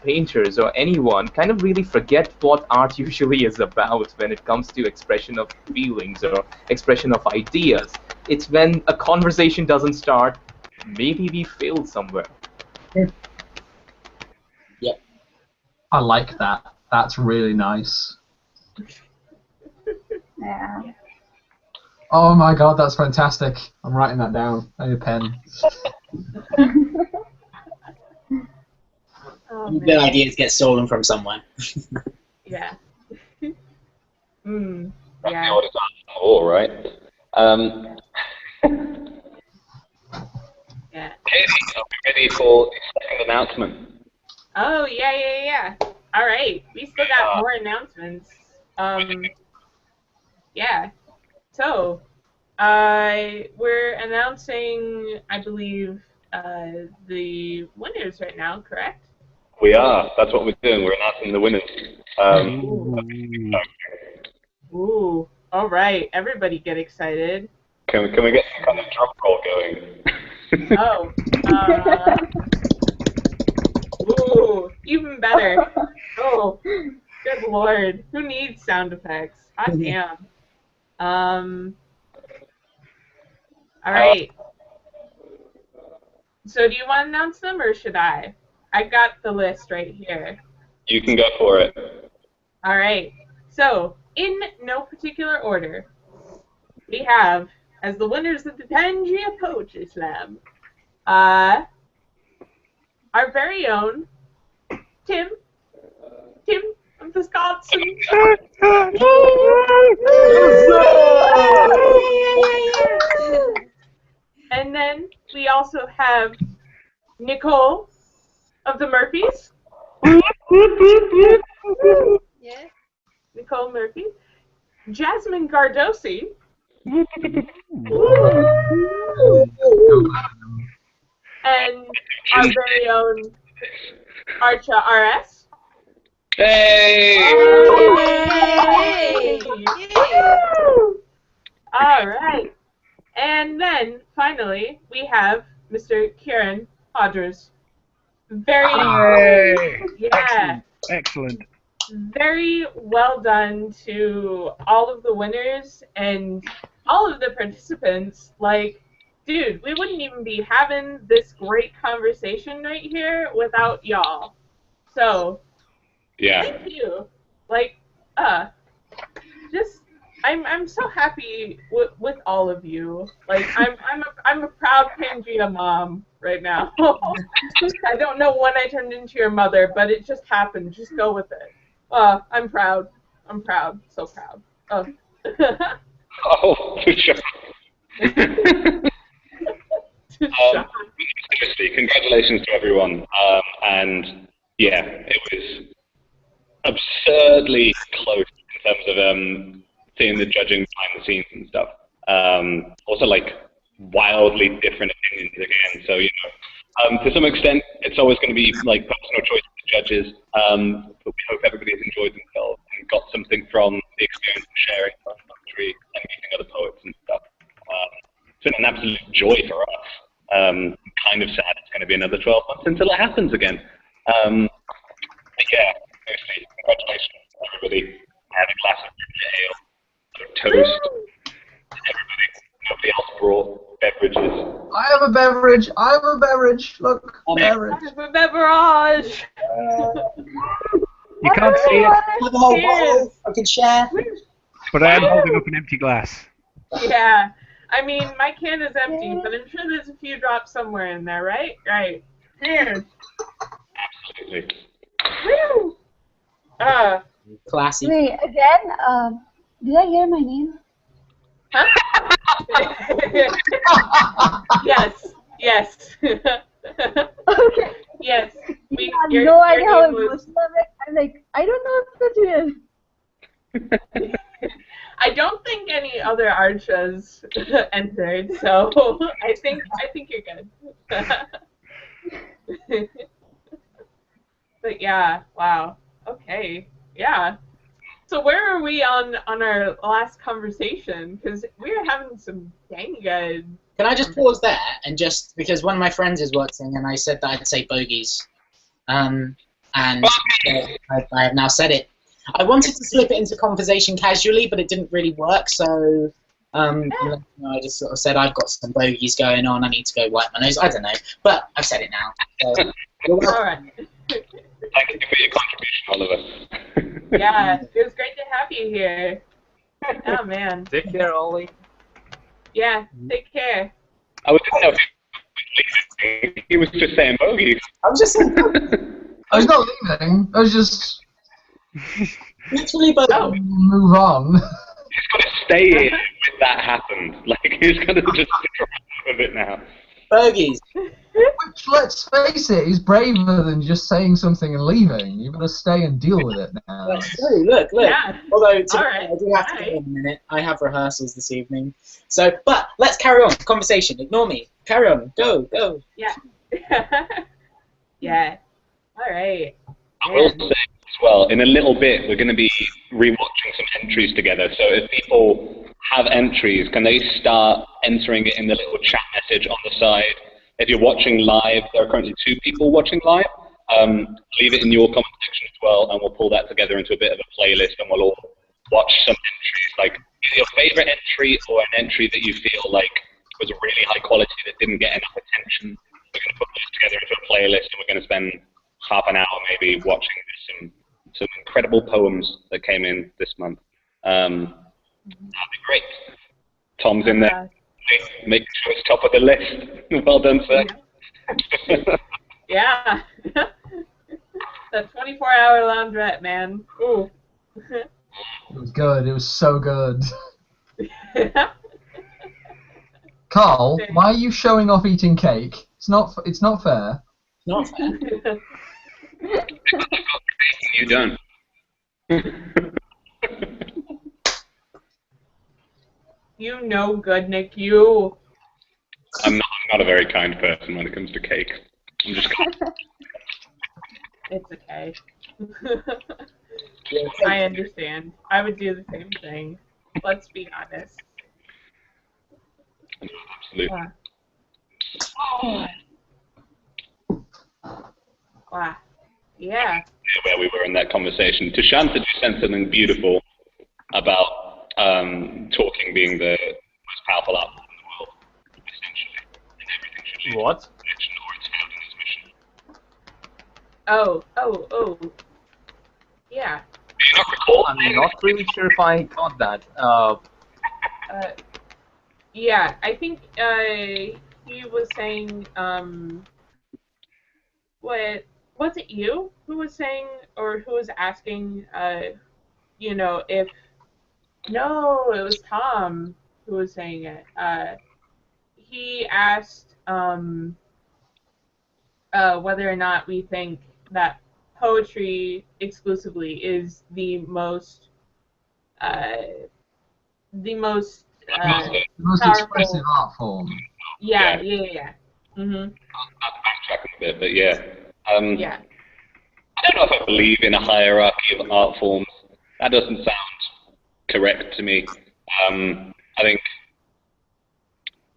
painters or anyone, kind of really forget what art usually is about when it comes to expression of feelings or expression of ideas. It's when a conversation doesn't start, maybe we failed somewhere. Yeah. I like that. That's really nice. Yeah. Oh my god, that's fantastic. I'm writing that down. I need a pen. Oh, Good man. ideas get stolen from someone. Yeah. That's the Yeah. oldest art of all, right? Yeah. Katie, are we ready for the second announcement? Oh, yeah. All right. We still got more announcements. Yeah. So, we're announcing, I believe, the winners right now, correct? We are. That's what we're doing. We're announcing the winners. Ooh. All right. Everybody get excited. Can we get some kind of drum roll going? Oh. Ooh. Even better. Oh. Good Lord. Who needs sound effects? Hot damn. All right. So do you want to announce them or should I? I got the list right here. You can go for it. All right. So, in no particular order, we have, as the winners of the Pangea Poetry Slam, our very own Tim of Wisconsin. And then we also have Nicole of the Murphys. Yeah. Nicole Murphy. Jasmine Gardosi. And our very own Archa RS. Hey! Yay! All right. And then, finally, we have Mr. Kieran Hodgers. Excellent. Very well done to all of the winners and all of the participants. Like, dude, we wouldn't even be having this great conversation right here without y'all. So, Yeah. thank you. Like, I'm so happy with all of you. Like, I'm a proud Pangea mom right now. I don't know when I turned into your mother, but it just happened. Just go with it. I'm proud. I'm proud. So proud. Oh. Oh, for sure. Seriously, congratulations to everyone. And yeah, it was absurdly close in terms of seeing the judging behind the scenes and stuff. Also, like, wildly different opinions again. So, to some extent, it's always going to be like personal choice of the judges. But we hope everybody has enjoyed themselves and got something from the experience of sharing. poetry and meeting other poets and stuff. It's been an absolute joy for us. Kind of sad it's going to be another 12 months until it happens again. But yeah, seriously, congratulations, everybody. I had a glass of ginger ale, a toast. Everybody, nobody else brought beverages. I have a beverage. I have a beverage. Look, beverage. I have a beverage. You can't see it, Have a whole Cheers. bottle I can share. but I am holding up an empty glass. Yeah. I mean, my can is empty, but I'm sure there's a few drops somewhere in there, right? Right. Cheers. Absolutely. Woo! Classy. Wait, again? Did I hear my name? Yes. Yes. Okay. Yes. You have no idea how emotional I'm like, I don't know if it is. I don't think any other Archas entered, so I think you're good. But yeah, wow. Okay. Yeah. So where are we on our last conversation? Because we were having some dang good. Can I just pause there and just because one of my friends is watching and I said that I'd say bogeys, and I have now said it. I wanted to slip it into conversation casually, but it didn't really work. So I just sort of said I've got some bogeys going on. I need to go wipe my nose. I don't know, but I've said it now. So, All right. Thank you for your contribution, Oliver. Yeah, it was great to have you here. Oh man. Take care, Ollie. Yeah. Take care. I was just know he was just saying bogeys. I was just saying, I was not leaving. I was just literally bogeys. move on. He's got to stay here if that happened. Like, he's got to just drop with it now. Bogeys. Which, let's face it, is braver than just saying something and leaving. You've got to stay and deal with it now. That's true. Look. Yeah. Although today, Alright, I do have to go alright. in a minute. I have rehearsals this evening. So, but let's carry on. Conversation. Ignore me. Carry on. Go. Yeah. Yeah. All right. I will say as well, in a little bit, we're going to be rewatching some entries together. So if people have entries, can they start entering it in the little chat message on the side? If you're watching live, there are currently 2 people watching live. Leave it in your comment section as well, and we'll pull that together into a bit of a playlist, and we'll all watch some entries, like either your favorite entry or an entry that you feel like was really high quality that didn't get enough attention. We're going to put those together into a playlist, and we're going to spend half an hour maybe watching some incredible poems that came in this month. That'd be great. Tom's in there, making sure it's top of the list. Well done, sir. Yeah. That 24-hour laundrette, man. Ooh. It was good. It was so good. Carl, why are you showing off eating cake? It's not. It's not fair. Not fair. You don't. You know good, Nick. You. I'm not a very kind person when it comes to cake. I'm just It's okay. I understand. I would do the same thing. Let's be honest. absolutely. Wow. Yeah. Where we were in that conversation. Tushanta just said something beautiful about talking being the most powerful art form in the world, essentially. And everything should lead What? to connection or it's failed in its mission. Oh. Yeah. Do you not recall? I'm not really sure if I got that. Yeah, I think he was saying, what was it you who was saying, or who was asking, you know, if, no, it was Tom who was saying it. He asked whether or not we think that poetry exclusively is the most The most powerful expressive art form. Yeah. Mhm. I'll backtrack a bit, but yeah. Yeah. I don't know if I believe in a hierarchy of art forms. That doesn't sound correct to me. I think,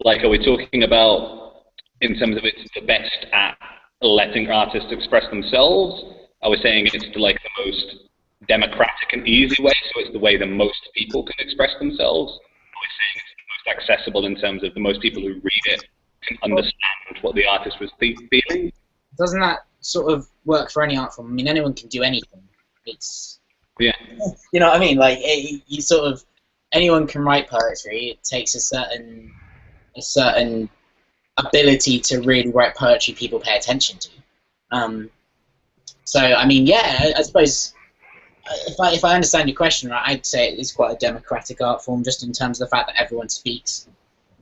like, are we talking about in terms of it's the best at letting artists express themselves? Are we saying it's like the most democratic and easy way, so it's the way that most people can express themselves? Are we saying it's the most accessible in terms of the most people who read it can understand what the artist was feeling? Doesn't that sort of work for any art form? I mean, anyone can do anything. It's, yeah, you know what I mean? Like, you sort of, anyone can write poetry. It takes a certain ability to really write poetry people pay attention to. So I mean, yeah, I suppose if I understand your question right, I'd say it is quite a democratic art form, just in terms of the fact that everyone speaks.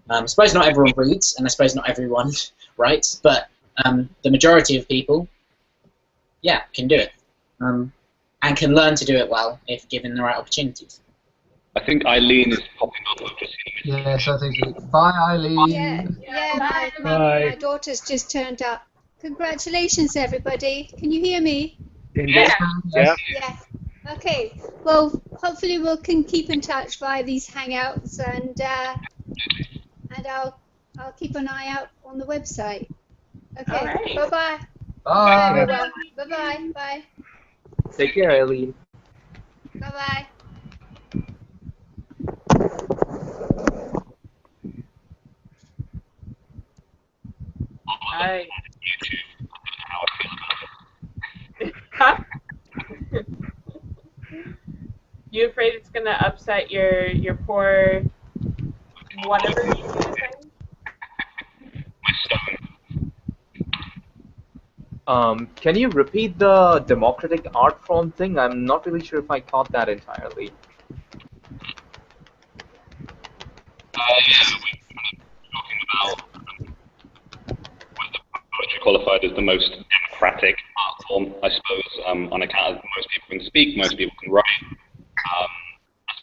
I suppose not everyone reads, and I suppose not everyone writes, but the majority of people, yeah, can do it, and can learn to do it well if given the right opportunities. I think Eileen is popping up. I've just seen a Yes, I think so. Bye, Eileen. Yeah, my daughter's just turned up. Congratulations, everybody. Can you hear me? Indeed. Yeah. Yeah. Okay. Well, hopefully we can keep in touch via these hangouts, and I'll keep an eye out on the website. Okay. All right. Bye-bye. Bye. Everyone. Bye-bye. Bye. Take care, Eileen. Bye-bye. Hi. Huh? You afraid it's gonna upset your poor whatever you were saying? Can you repeat the democratic art form thing? I'm not really sure if I caught that entirely. Yeah, we're talking about whether poetry qualified as the most democratic art form, I suppose, on account of most people can speak, most people can write. I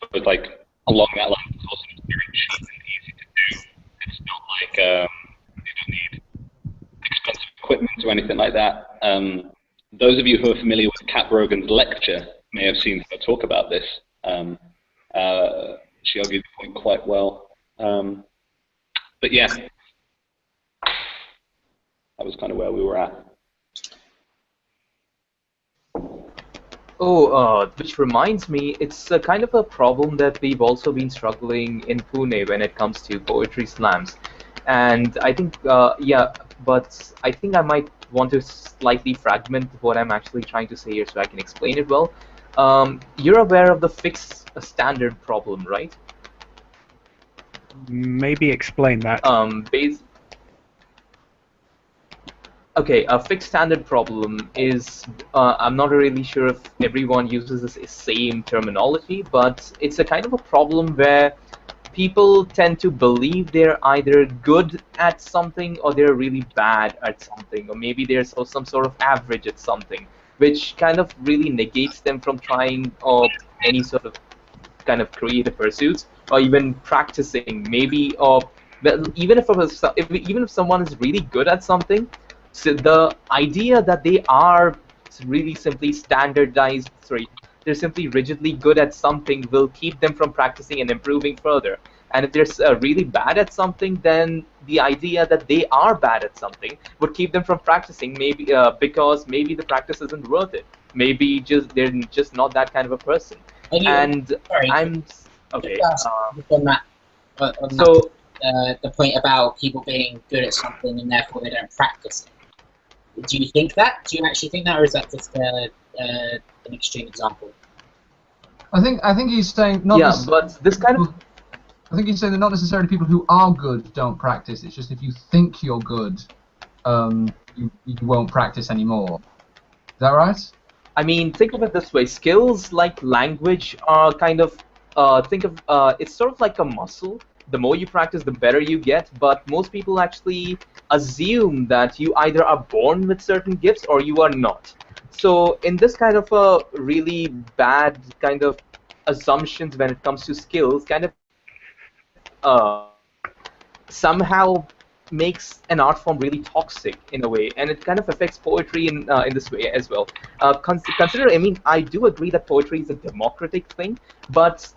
suppose, like, along that line, it's also just very cheap and easy to do. It's not like you don't need expensive equipment or anything like that. Those of you who are familiar with Kat Brogan's lecture may have seen her talk about this. She argued the point quite well. But yeah, that was kind of where we were at. Oh, which reminds me, it's a kind of a problem that we've also been struggling in Pune when it comes to poetry slams. And I think, yeah, but I think I might want to slightly fragment what I'm actually trying to say here so I can explain it well. You're aware of the fixed standard problem, right? Maybe explain that. Okay, a fixed standard problem is, I'm not really sure if everyone uses the same terminology, but it's a kind of a problem where people tend to believe they're either good at something or they're really bad at something, or maybe they're some sort of average at something, which kind of really negates them from trying any sort of kind of creative pursuits or even practicing. Maybe, even if someone is really good at something, so the idea that they are really simply standardized, they're simply rigidly good at something will keep them from practicing and improving further. And if they're really bad at something, then the idea that they are bad at something would keep them from practicing, maybe because maybe the practice isn't worth it. Maybe they're just not that kind of a person. And sorry, I'm okay. On that, So the point about people being good at something and therefore they don't practice it. Do you think that? Do you actually think that, or is that just an extreme example? I think he's saying not. Yeah, but this kind of. I think he's saying that not necessarily people who are good don't practice. It's just if you think you're good, you won't practice anymore. Is that right? I mean, think of it this way: skills like language are kind of it's sort of like a muscle. The more you practice, the better you get. But most people actually assume that you either are born with certain gifts or you are not. So in this kind of a really bad kind of assumptions when it comes to skills, kind of somehow makes an art form really toxic in a way, and it kind of affects poetry in this way as well. Consider, I mean, I do agree that poetry is a democratic thing, but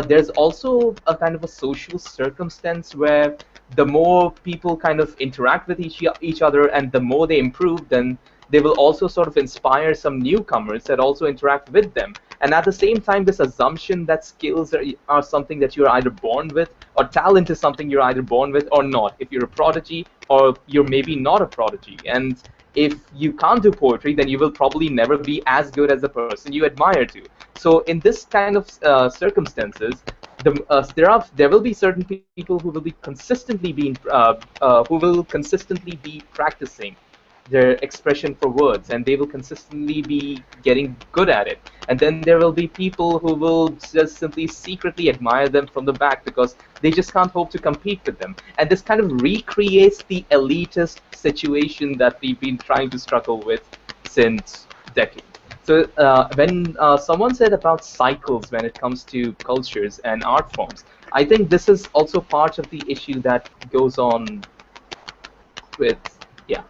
there's also a kind of a social circumstance where the more people kind of interact with each other and the more they improve, then they will also sort of inspire some newcomers that also interact with them. And at the same time, this assumption that skills are something that you're either born with, or talent is something you're either born with or not. If you're a prodigy, or you're maybe not a prodigy. And if you can't do poetry, then you will probably never be as good as the person you admire to. So in this kind of circumstances, there will be certain people who will be consistently practicing their expression for words, and they will consistently be getting good at it. And then there will be people who will just simply secretly admire them from the back because they just can't hope to compete with them. And this kind of recreates the elitist situation that we've been trying to struggle with since decades. So when someone said about cycles when it comes to cultures and art forms, I think this is also part of the issue that goes on with, yeah.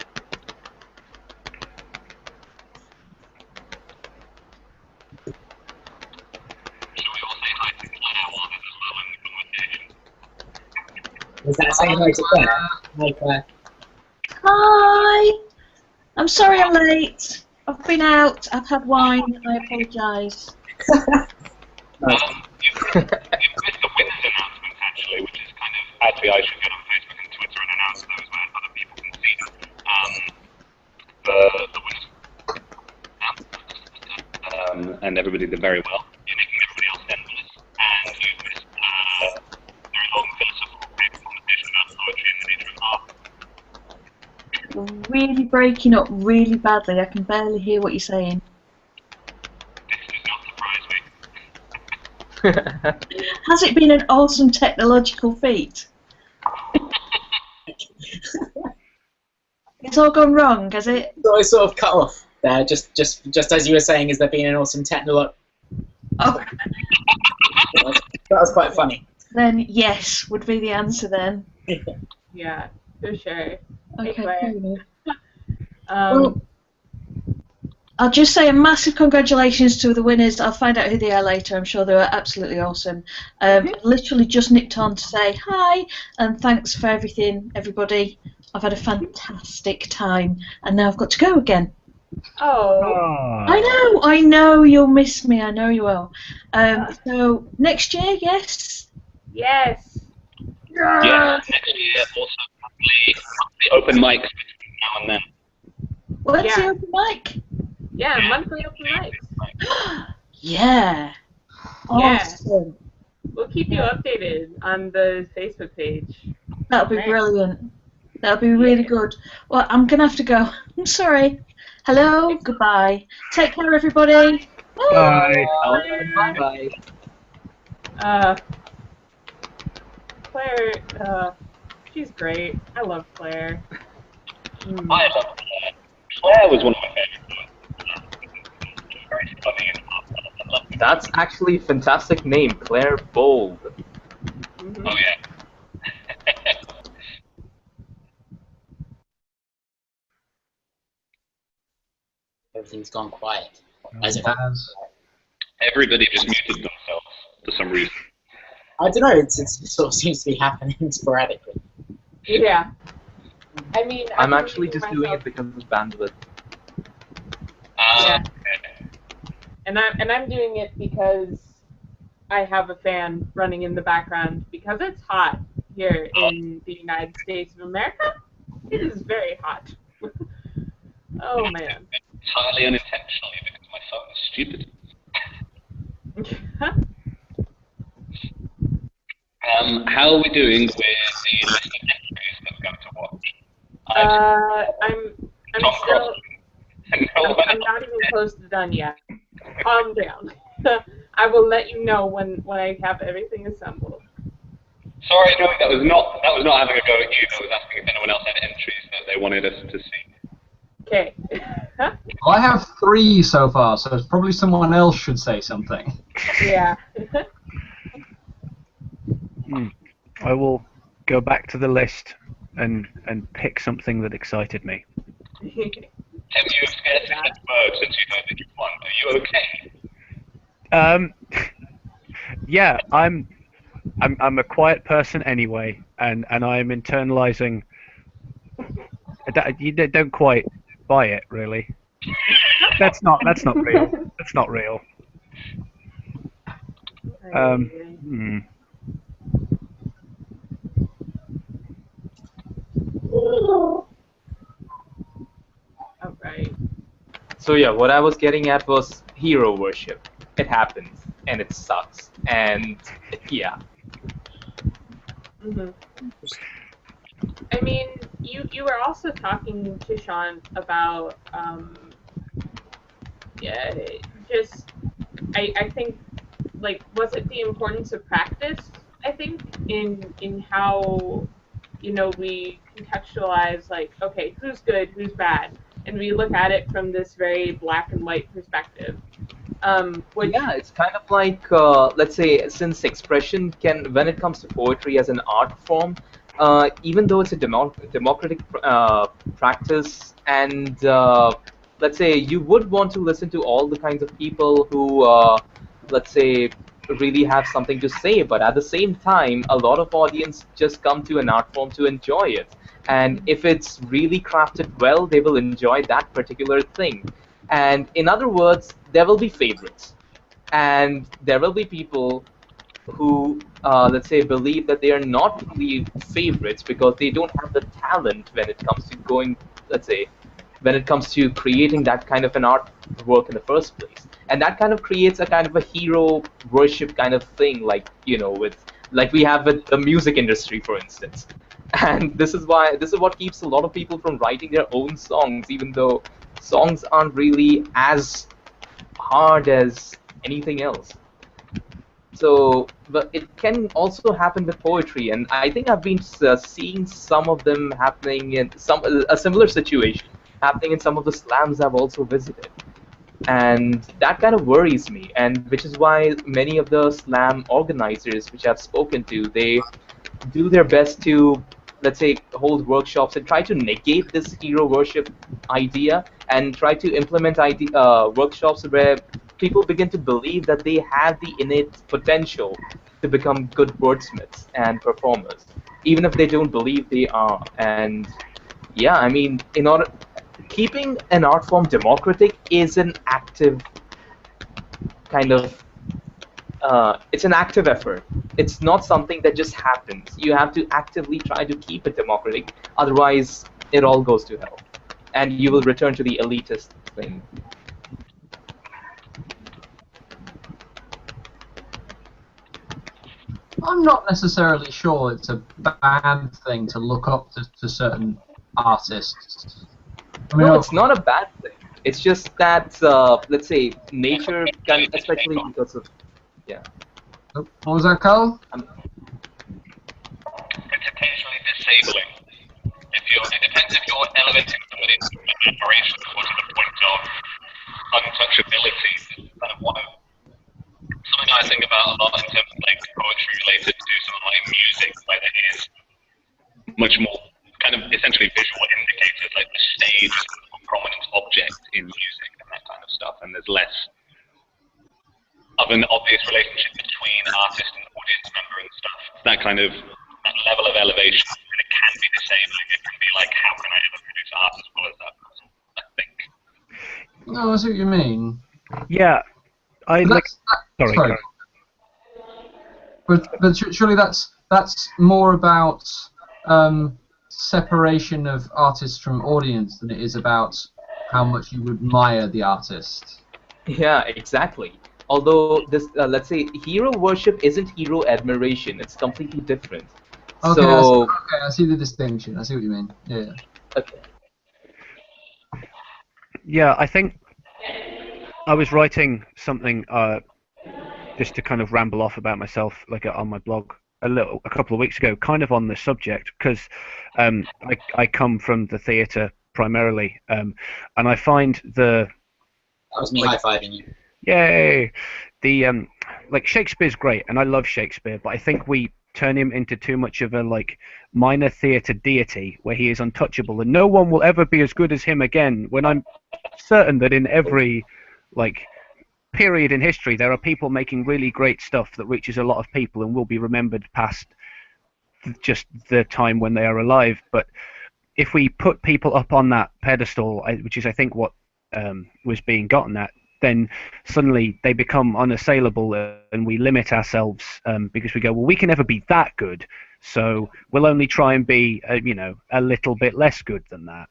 Was that saying hi to Claire? Hi, Claire. Hi! I'm sorry I'm late. I've been out, I've had wine, I apologise. You've missed the winners announcements, actually, which is kind of, actually, I should get on Facebook and Twitter and announce those where other people can see them. The winners, and everybody did very well. You're making everybody else 10 winners, and you've missed a very long philosophical paper competition about poetry in the nature of art. You're really breaking up really badly, I can barely hear what you're saying. This does not surprise me. Has it been an awesome technological feat? It's all gone wrong, has it? So I sort of cut off there, just as you were saying, is there been an awesome technology? Oh, That was quite funny. then yes would be the answer then. Yeah, for sure. Hey, Okay, Claire. fair enough. Um, Well, I'll just say a massive congratulations to the winners. I'll find out who they are later. I'm sure they were absolutely awesome. Literally just nipped on to say hi and thanks for everything, everybody. I've had a fantastic time and now I've got to go again. oh, I know you'll miss me. I know you will. So next year, yes. yes. Yeah, next year also probably open mics between now and then. What's Yeah. the open mic? Yeah, monthly open mics. Yeah. Awesome. We'll keep you updated on the Facebook page. That'll be Right. brilliant. That'll be really good. Well, I'm going to have to go. I'm sorry. Hello, goodbye. Take care, everybody. Bye. Bye-bye. Claire, she's great. I love Claire. Mm. I love Claire. Claire was one of my favorites. Very funny and I love her. That's actually a fantastic name, Claire Bold. Mhm. Oh yeah. Everything's gone quiet. As it Everybody just muted themselves for some reason. I don't know. It sort of seems to be happening sporadically. Yeah. I mean, I'm I'm actually just doing it because of bandwidth. Yeah. Okay. And I'm doing it because I have a fan running in the background because it's hot here in the United States of America. It is very hot. Oh man. Entirely unintentionally because my phone is stupid. How are we doing with the list of entries that we're going to watch? I'm Tom still. Cruise. I'm not even close to done yet. Calm down. I will let you know when I have everything assembled. Sorry, no, that was not having a go at you. I was asking if anyone else had entries that they wanted us to see. Okay. Well, I have 3 so far, so it's probably someone else should say something. Yeah. I will go back to the list and pick something that excited me. Tim, you have scarcely said a word since you know that you won. Are you okay? Yeah, I'm a quiet person anyway, and I'm internalizing. You don't quite buy it, really. That's not real. That's not real. Um, hmm. All right. So yeah, what I was getting at was hero worship. It happens, and it sucks, and yeah. Hmm. I mean, you were also talking to Sean about yeah, just I think like was it the importance of practice? I think in how we contextualize like okay who's good who's bad and we look at it from this very black and white perspective, which Yeah, it's kind of like, let's say, since expression can, when it comes to poetry as an art form, even though it's a democratic practice, and let's say you would want to listen to all the kinds of people who, let's say, really have something to say, but at the same time, a lot of audience just come to an art form to enjoy it. And if it's really crafted well, they will enjoy that particular thing. And in other words, there will be favorites and there will be people who, let's say, believe that they are not really favorites because they don't have the talent when it comes to going, let's say, when it comes to creating that kind of an artwork in the first place. And that kind of creates a kind of a hero worship kind of thing, like, with like we have with the music industry, for instance. And this is what keeps a lot of people from writing their own songs, even though songs aren't really as hard as anything else. So, but it can also happen with poetry, and I think I've been seeing some of them happening in a similar situation happening in some of the slams I've also visited, and that kind of worries me. And which is why many of the slam organizers which I've spoken to, they do their best to, let's say, hold workshops and try to negate this hero worship idea and try to implement workshops where people begin to believe that they have the innate potential to become good wordsmiths and performers, even if they don't believe they are. And yeah, I mean, in order keeping an art form democratic is an active kind of it's an active effort. It's not something that just happens. You have to actively try to keep it democratic. Otherwise, it all goes to hell, and you will return to the elitist thing. I'm not necessarily sure it's a bad thing to look up to certain artists. I mean, No, it's not a bad thing. It's just that, let's say, nature can, especially because of, yeah. what was that, Carl? It's occasionally disabling. It depends if you're elevating somebody to admiration or to the point of untouchability. Kind of something I think about a lot in terms of like poetry related to something like music, where there is much more kind of essentially visual indicators, like the stage is a more prominent object in music and that kind of stuff, and there's less of an obvious relationship between artist and audience member and stuff. That kind of that level of elevation, and it can be disabling. It can be like, how can I ever produce art as well as that person? I think. No, I see what you mean. Yeah, sorry. But surely that's more about separation of artists from audience than it is about how much you admire the artist. Yeah, exactly. Although this, let's say, hero worship isn't hero admiration. It's completely different. Okay, So, I see the distinction. I see what you mean. Yeah. okay. Yeah, I think I was writing something just to kind of ramble off about myself, like on my blog a couple of weeks ago, kind of on the subject, because I come from the theatre primarily, and I find That was me high-fiving you. Yay! Like Shakespeare's great, and I love Shakespeare, but I think we turn him into too much of a like minor theatre deity, where he is untouchable, and no one will ever be as good as him again. When I'm certain that in every like period in history, there are people making really great stuff that reaches a lot of people and will be remembered past just the time when they are alive. But if we put people up on that pedestal, which is I think what was being gotten at, then suddenly they become unassailable, and we limit ourselves because we go, well, we can never be that good, so we'll only try and be a little bit less good than that.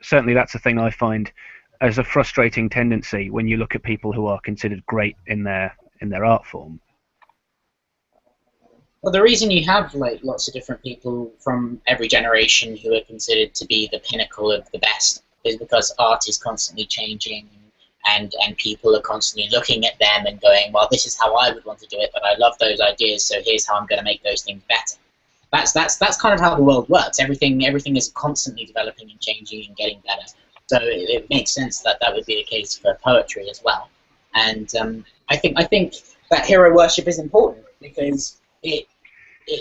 Certainly that's a thing I find as a frustrating tendency when you look at people who are considered great in their art form. Well, the reason you have like lots of different people from every generation who are considered to be the pinnacle of the best is because art is constantly changing, and people are constantly looking at them and going, well, this is how I would want to do it, but I love those ideas, so here's how I'm going to make those things better. That's kind of how the world works. Everything is constantly developing and changing and getting better. So it makes sense that that would be the case for poetry as well. And I think that hero worship is important because it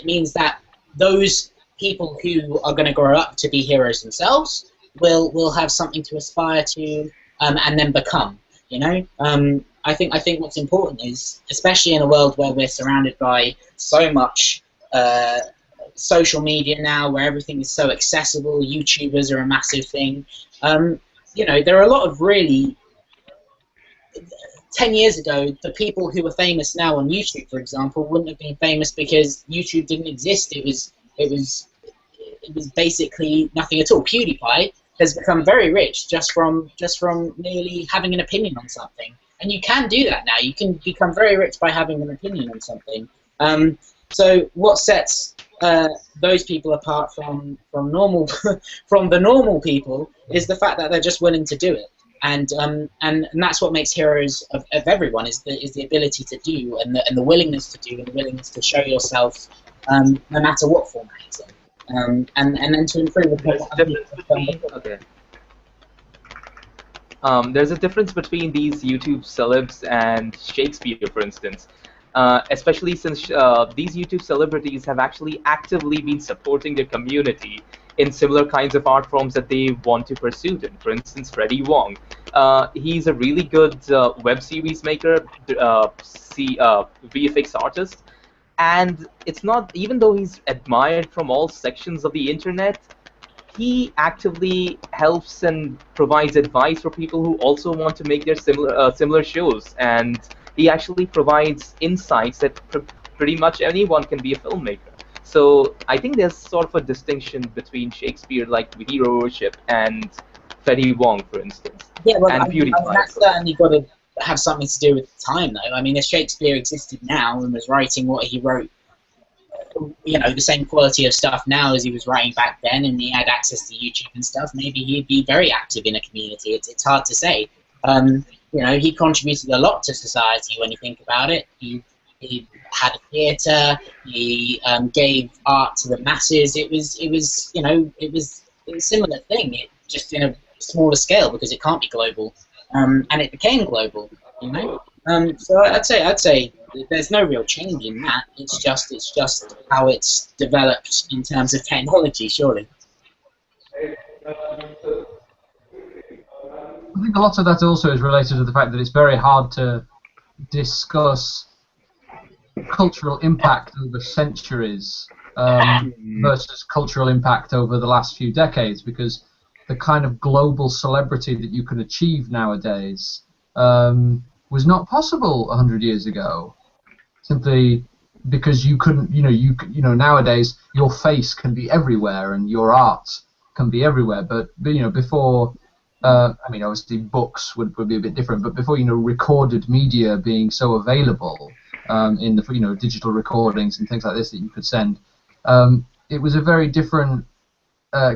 means that those people who are going to grow up to be heroes themselves will have something to aspire to and then become. I think what's important is, especially in a world where we're surrounded by so much social media now, where everything is so accessible. YouTubers are a massive thing. There are a lot of really 10 years ago, the people who are famous now on YouTube, for example, wouldn't have been famous because YouTube didn't exist. It was basically nothing at all. PewDiePie has become very rich just from merely having an opinion on something, and you can do that now. You can become very rich by having an opinion on something. So what sets those people apart from normal from the normal people is the fact that they're just willing to do it. And that's what makes heroes of everyone is the ability to do and the willingness to do and the willingness to show yourself no matter what format it's in, and then to improve There's a difference between these YouTube celebs and Shakespeare, for instance. Especially since these YouTube celebrities have actually actively been supporting their community in similar kinds of art forms that they want to pursue. For instance, Freddie Wong. He's a really good web series maker, VFX artist, and it's not, even though he's admired from all sections of the internet, he actively helps and provides advice for people who also want to make their similar shows, and he actually provides insights that pretty much anyone can be a filmmaker. So I think there's sort of a distinction between Shakespeare, like hero worship, and Freddie Wong, for instance. Yeah, well, and PewDiePie. That's certainly got to have something to do with the time, though. I mean, if Shakespeare existed now and was writing what he wrote, the same quality of stuff now as he was writing back then, and he had access to YouTube and stuff, maybe he'd be very active in a community. It's hard to say. He contributed a lot to society when you think about it. He had a theatre. He gave art to the masses. It was a similar thing. It just in a smaller scale because it can't be global, and it became global. So I'd say there's no real change in that. It's just how it's developed in terms of technology, surely. I think a lot of that also is related to the fact that it's very hard to discuss cultural impact over centuries versus cultural impact over the last few decades, because the kind of global celebrity that you can achieve nowadays was not possible 100 years ago. Simply because you couldn't, nowadays your face can be everywhere and your art can be everywhere. But before. Obviously books would be a bit different, but before, recorded media being so available in the, digital recordings and things like this that you could send, it was a very different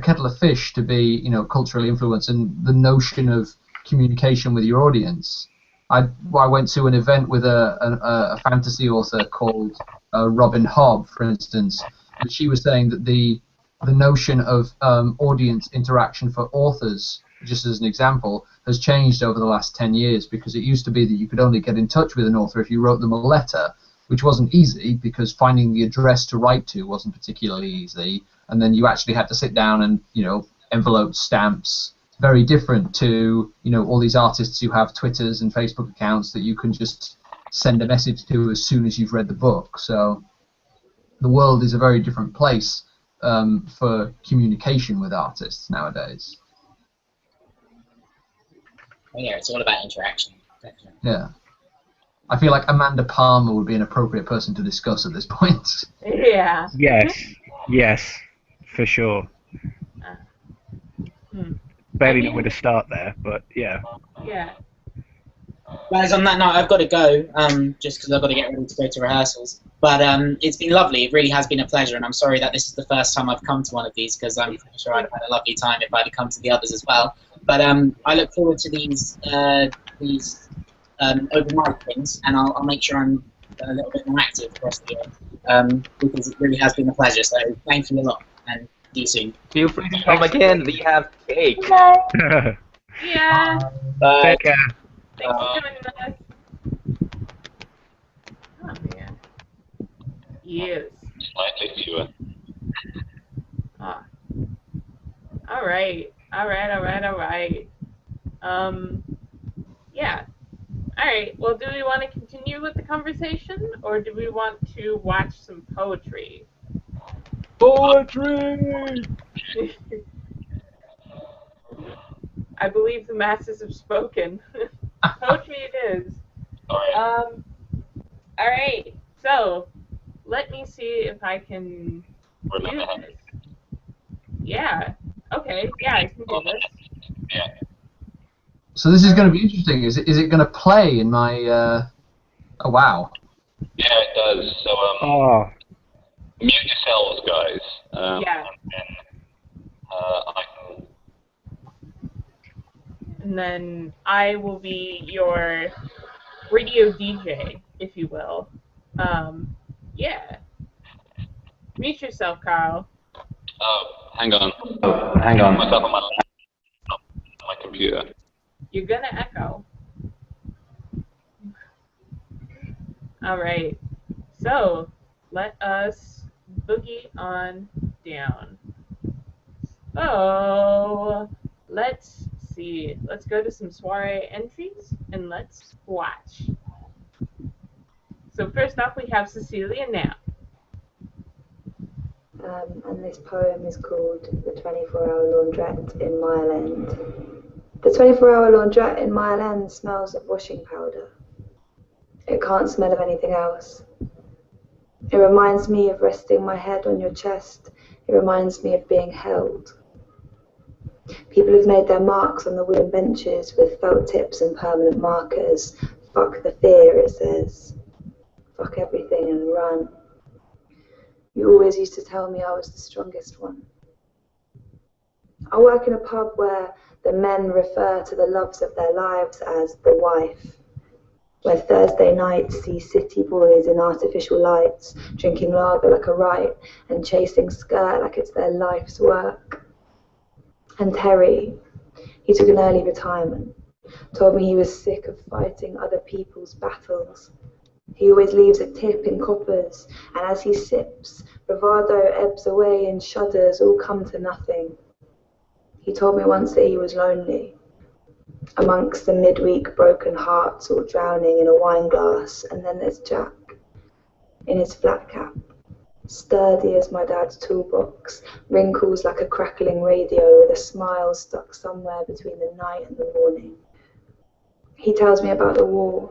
kettle of fish to be, culturally influenced, and the notion of communication with your audience. I went to an event with a fantasy author called Robin Hobb, for instance, and she was saying that the notion of audience interaction for authors, just as an example, has changed over the last 10 years, because it used to be that you could only get in touch with an author if you wrote them a letter, which wasn't easy because finding the address to write to wasn't particularly easy, and then you actually had to sit down and, envelope stamps, very different to, you know, all these artists who have Twitters and Facebook accounts that you can just send a message to as soon as you've read the book. So the world is a very different place for communication with artists nowadays. Well, yeah, it's all about interaction. Definitely. Yeah. I feel like Amanda Palmer would be an appropriate person to discuss at this point. Yeah. Yes, for sure. Barely know where to start there, but yeah. Yeah. Guys, on that note, I've got to go, just because I've got to get ready to go to rehearsals. But it's been lovely. It really has been a pleasure, and I'm sorry that this is the first time I've come to one of these, because I'm sure I'd have had a lovely time if I'd have come to the others as well. But I look forward to these open mic things, and I'll make sure I'm a little bit more active across the year, because it really has been a pleasure. So thank you a lot, and see you soon. Feel free to come again. We have cake. Yeah. Bye. Take care. Thanks for joining us. Oh man. Yes. Slightly fewer. Ah. All right. Yeah. All right. Well, do we want to continue with the conversation, or do we want to watch some poetry? Poetry! I believe the masses have spoken. Poetry it is. All right. So, let me see if I can do this. Yeah. Okay. Yeah, I can do this. So this is going to be interesting. Is it going to play in my? Oh wow. Yeah, it does. So mute yourselves, guys. Yeah. I can. And then I will be your radio DJ, if you will. Yeah. Mute yourself, Carl. Oh, hang on. Hang on. Myself on my computer. You're gonna echo. All right. So let us boogie on down. So let's see. Let's go to some soiree entries and let's watch. So first off, we have Cecilia now. And this poem is called The 24-Hour Laundrette in Mile End. The 24-hour laundrette in Mile End smells of washing powder. It can't smell of anything else. It reminds me of resting my head on your chest. It reminds me of being held. People have made their marks on the wooden benches with felt tips and permanent markers. Fuck the fear, it says. Fuck everything and run. You always used to tell me I was the strongest one. I work in a pub where the men refer to the loves of their lives as the wife, where Thursday nights see city boys in artificial lights, drinking lager like a rite and chasing skirt like it's their life's work. And Terry, he took an early retirement, told me he was sick of fighting other people's battles. He always leaves a tip in coppers, and as he sips, bravado ebbs away and shudders all come to nothing. He told me once that he was lonely, amongst the midweek broken hearts all drowning in a wine glass, and then there's Jack, in his flat cap, sturdy as my dad's toolbox, wrinkles like a crackling radio with a smile stuck somewhere between the night and the morning. He tells me about the war,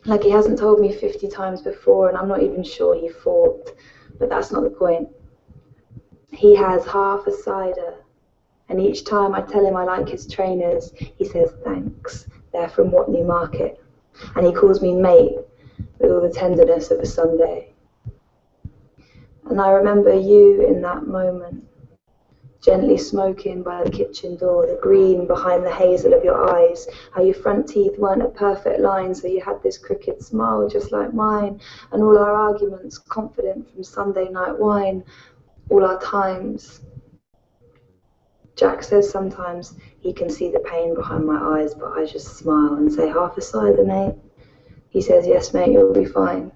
like he hasn't told me 50 times before, and I'm not even sure he fought, but that's not the point. He has half a cider, and each time I tell him I like his trainers, he says thanks, they're from Watney Market, and he calls me mate with all the tenderness of a Sunday. And I remember you in that moment, gently smoking by the kitchen door, the green behind the hazel of your eyes, how your front teeth weren't a perfect line, so you had this crooked smile just like mine, and all our arguments confident from Sunday night wine, all our times. Jack says sometimes he can see the pain behind my eyes, but I just smile and say, half a cider, mate. He says, yes, mate, you'll be fine.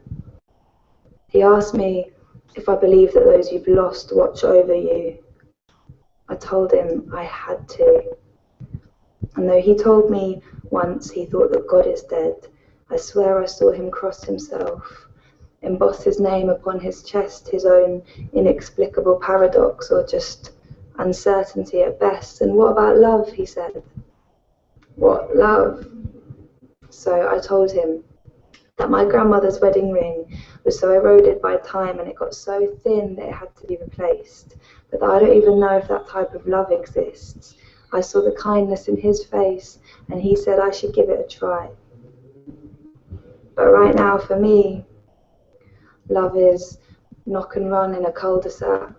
He asked me if I believe that those you've lost watch over you. I told him I had to. And though he told me once he thought that God is dead, I swear I saw him cross himself, emboss his name upon his chest, his own inexplicable paradox, or just uncertainty at best. And what about love, he said. What love? So I told him that my grandmother's wedding ring was so eroded by time and it got so thin that it had to be replaced, but that I don't even know if that type of love exists. I saw the kindness in his face, and he said I should give it a try. But right now, for me, love is knock and run in a cul-de-sac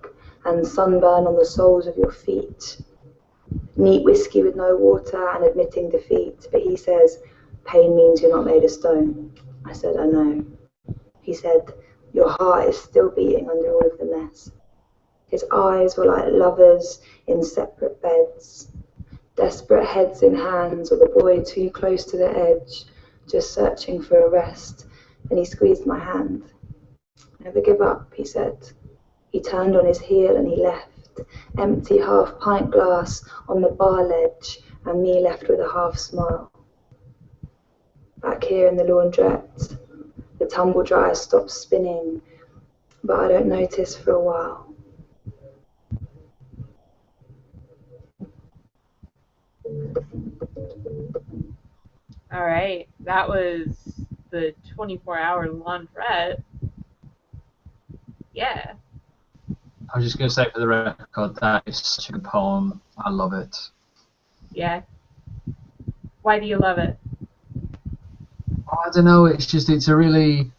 and sunburn on the soles of your feet. Neat whiskey with no water and admitting defeat. But he says, pain means you're not made of stone. I said, I know. He said, your heart is still beating under all of the mess. His eyes were like lovers in separate beds, desperate heads in hands, or the boy too close to the edge, just searching for a rest. And he squeezed my hand. Never give up, he said. He turned on his heel and he left, empty half-pint glass on the bar ledge, and me left with a half smile. Back here in the laundrette, the tumble dryer stops spinning, but I don't notice for a while. All right, that was the 24-hour laundrette. Yeah. I was just going to say for the record, that is such a good poem. I love it. Yeah. Why do you love it? I don't know. It's just it's very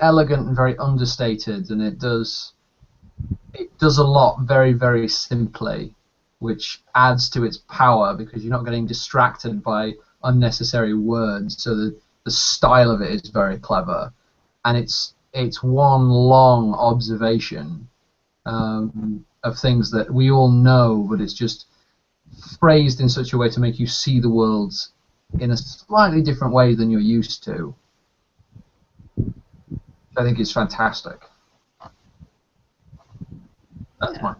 elegant and very understated, and it does a lot very, very simply, which adds to its power because you're not getting distracted by unnecessary words. So the style of it is very clever, and it's one long observation of things that we all know, but it's just phrased in such a way to make you see the world in a slightly different way than you're used to. I think it's fantastic. That's mine.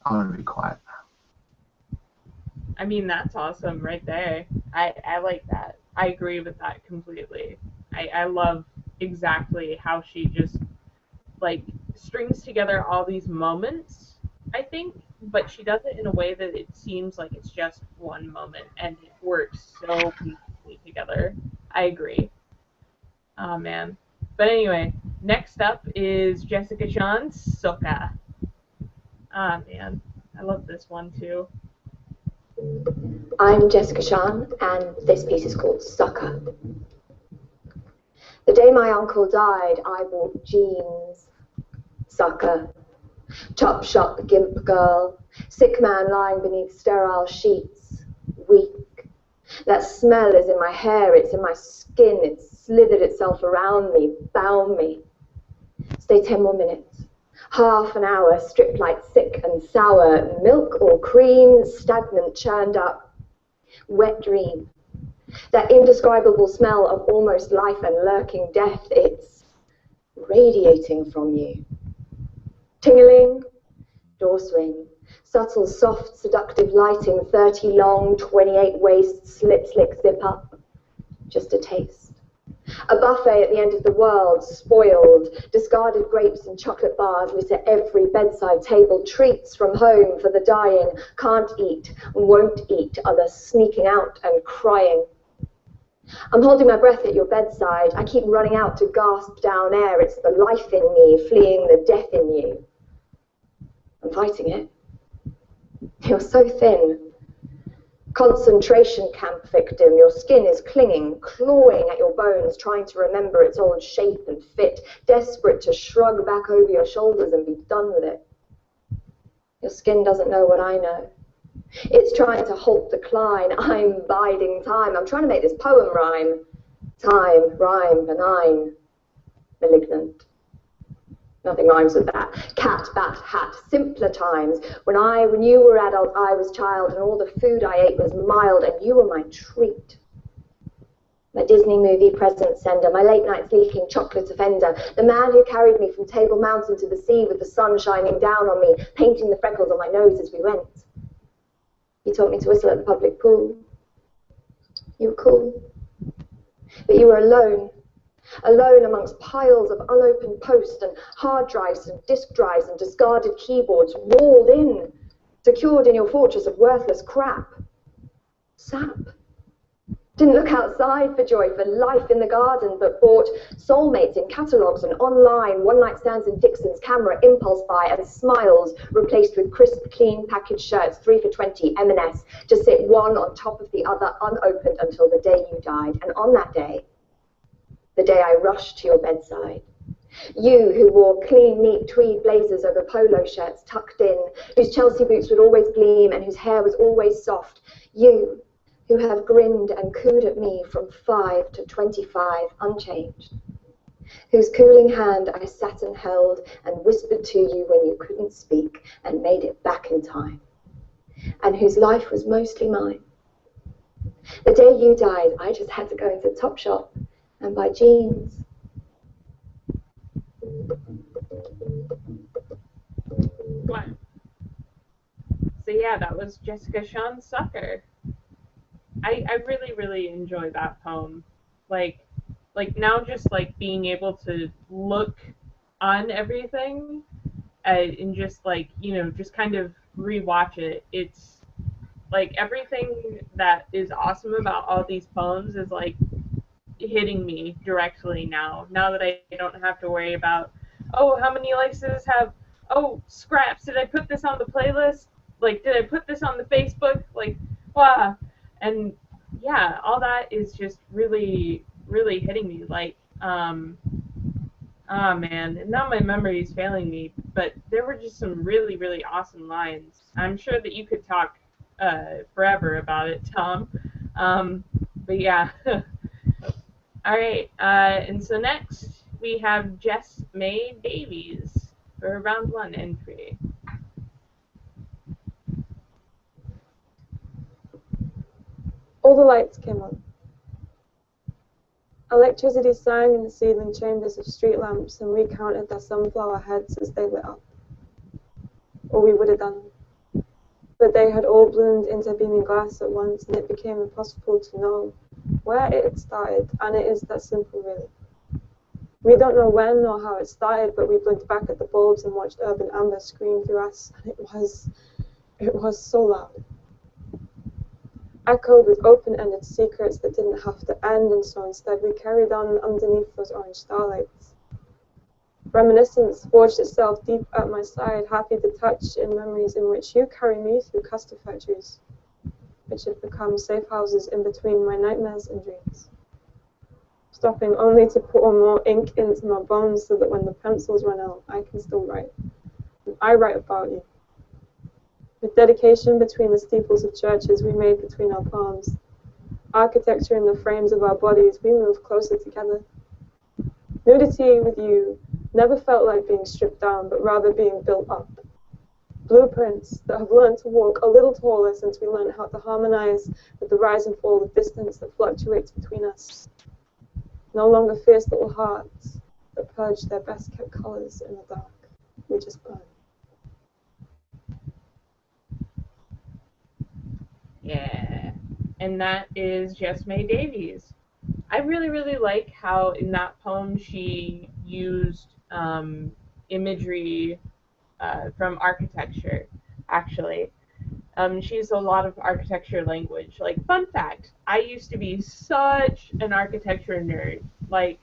I'm going to be quiet now. I mean, that's awesome right there. I like that. I agree with that completely. I love exactly how she just, like, strings together all these moments, I think, but she does it in a way that it seems like it's just one moment, and it works so beautifully together. I agree. Oh, man. But anyway, next up is Jessica Sean's Soka. Ah, man. I love this one, too. I'm Jessica Sean, and this piece is called Sucker. The day my uncle died, I bought jeans. Sucker. Chop shop gimp girl. Sick man lying beneath sterile sheets. Weak. That smell is in my hair, it's in my skin, it's slithered itself around me, bound me. Stay 10 more minutes. Half an hour, stripped like sick and sour, milk or cream, stagnant, churned up. Wet dream. That indescribable smell of almost life and lurking death, it's radiating from you. Ting-a-ling, door swing. Subtle, soft, seductive lighting, 30 long, 28 waist, slit slick zip up. Just a taste. A buffet at the end of the world, spoiled, discarded grapes and chocolate bars lit at every bedside table, treats from home for the dying, can't eat, won't eat, others sneaking out and crying. I'm holding my breath at your bedside. I keep running out to gasp down air. It's the life in me fleeing the death in you. I'm fighting it. You're so thin. Concentration camp victim, your skin is clinging, clawing at your bones, trying to remember its old shape and fit, desperate to shrug back over your shoulders and be done with it. Your skin doesn't know what I know. It's trying to halt decline. I'm biding time. I'm trying to make this poem rhyme. Time, rhyme, benign, malignant. Nothing rhymes with that. Cat, bat, hat, simpler times. When you were adult, I was child, and all the food I ate was mild, and you were my treat. My Disney movie present sender, my late nights leaking chocolate offender, the man who carried me from Table Mountain to the sea with the sun shining down on me, painting the freckles on my nose as we went. You taught me to whistle at the public pool. You were cool. But you were alone. Alone amongst piles of unopened posts and hard drives and disk drives and discarded keyboards, walled in, secured in your fortress of worthless crap. Sap. Didn't look outside for joy, for life in the garden, but bought soulmates in catalogues and online, one-night stands in Dixon's, camera, impulse buy, and smiles replaced with crisp, clean packaged shirts, 3 for $20, M&S, to sit one on top of the other, unopened until the day you died. And on that day, the day I rushed to your bedside, you who wore clean, neat tweed blazers over polo shirts tucked in, whose Chelsea boots would always gleam and whose hair was always soft, you who have grinned and cooed at me from 5 to 25 unchanged, whose cooling hand I sat and held and whispered to you when you couldn't speak and made it back in time, and whose life was mostly mine. The day you died, I just had to go into Topshop and buy jeans. What? So yeah, that was Jessica Sean Sucker. I really, really enjoy that poem. Like now just like being able to look on everything and just like, just kind of rewatch it. It's like everything that is awesome about all these poems is like hitting me directly now. Now that I don't have to worry about, oh, how many likes does this have? Oh, scraps, did I put this on the playlist? Like, did I put this on the Facebook? Like, wow. And yeah, all that is just really, really hitting me. Like, oh man, and now my memory is failing me, but there were just some really, really awesome lines. I'm sure that you could talk forever about it, Tom. But yeah. All right, and so next we have Jess May Davies for round 1 entry. All the lights came on. Electricity sang in the ceiling chambers of street lamps, and we counted their sunflower heads as they lit up. Or we would have done. But they had all bloomed into beaming glass at once, and it became impossible to know where it had started, and it is that simple, really. We don't know when or how it started, but we blinked back at the bulbs and watched urban amber scream through us, and it was so loud. Echoed with open-ended secrets that didn't have to end, and so instead we carried on underneath those orange starlights. Reminiscence forged itself deep at my side, happy to touch in memories in which you carry me through custard factories, which have become safe houses in between my nightmares and dreams. Stopping only to pour more ink into my bones so that when the pencils run out, I can still write. And I write about you. With dedication between the steeples of churches we made between our palms, architecture in the frames of our bodies, we moved closer together. Nudity with you never felt like being stripped down, but rather being built up. Blueprints that have learned to walk a little taller since we learned how to harmonize with the rise and fall of distance that fluctuates between us. No longer fierce little hearts that purge their best kept colors in the dark. We just burn. Yeah, and that is Jess May Davies. I really, really like how in that poem she used imagery from architecture, actually. She used a lot of architecture language. Like, fun fact, I used to be such an architecture nerd. Like,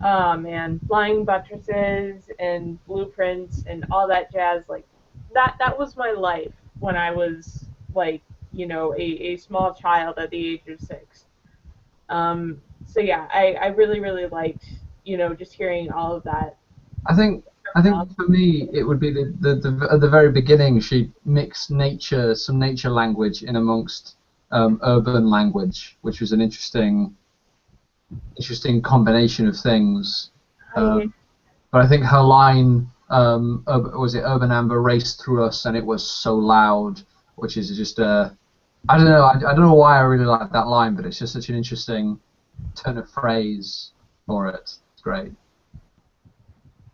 oh man, flying buttresses and blueprints and all that jazz. Like, that was my life when I was, like, a small child at the age of 6. So yeah, I really, really liked, just hearing all of that. I think for me it would be the at the very beginning she mixed some nature language in amongst urban language, which was an interesting combination of things. But I think her line, was it Urban Amber raced through us and it was so loud, which is just I don't know. I don't know why I really like that line, but it's just such an interesting turn of phrase for it. It's great.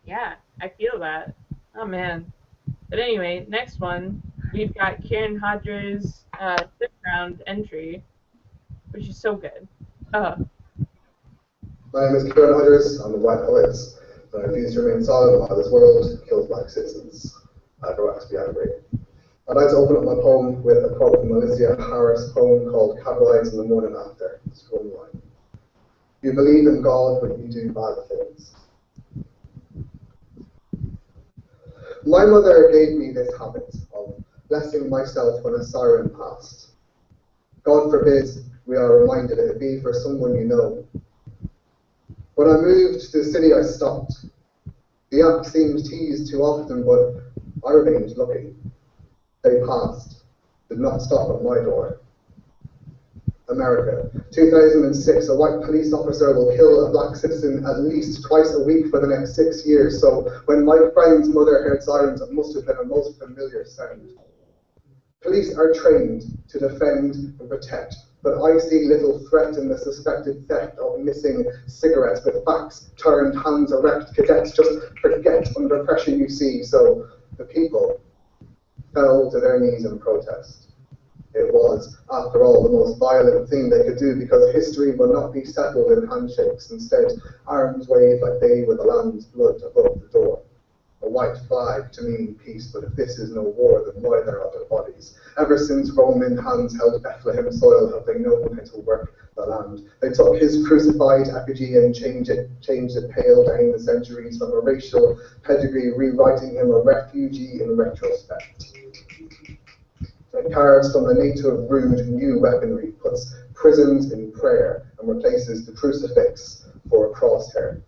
Yeah, I feel that. Oh man. But anyway, next one, we've got Kieran Hodges sixth round entry, which is so good. My name is Kieran Hodgers. I'm a white poet, and I refuse to remain silent while this world kills black citizens. I go out to be angry. I'd like to open up my poem with a quote from Alicia Harris' poem called Candlelight in the Morning After. It's one line. You believe in God, but you do bad things. My mother gave me this habit of blessing myself when a siren passed. God forbid we are reminded it be for someone you know. When I moved to the city, I stopped. The app seemed teased too often, but I remained looking. They passed, did not stop at my door. America, 2006, a white police officer will kill a black citizen at least twice a week for the next 6 years. So when my friend's mother heard sirens, it must have been a most familiar sound. Police are trained to defend and protect, but I see little threat in the suspected theft of missing cigarettes with backs turned, hands erect. Cadets just forget under pressure, you see. So the people fell to their knees in protest. It was, after all, the most violent thing they could do, because history will not be settled in handshakes. Instead, arms wave like they were the lamb's blood above the door. A white flag to mean peace, but if this is no war, then why there are other bodies? Ever since Roman hands held Bethlehem soil, have they known how to work the land? They took his crucified effigy and changed it pale down the centuries from a racial pedigree, rewriting him a refugee in retrospect. It carves from the native rude new weaponry, puts prisons in prayer, and replaces the crucifix for a crosshair.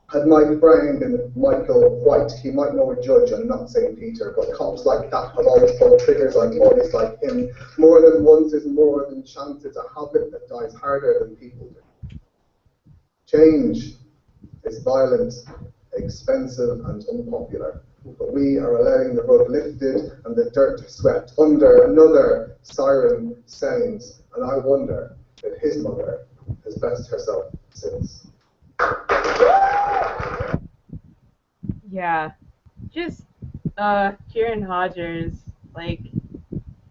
Had Mike Brown been Michael White, he might know a judge and not St. Peter, but cops like that have always pulled triggers on bodies like him. More than once is more than chance. It's a habit that dies harder than people do. Change is violent, expensive, and unpopular. But we are allowing the rug lifted and the dirt swept under. Another siren sounds, and I wonder if his mother has blessed herself since. Yeah, just Kieran Hodgers, like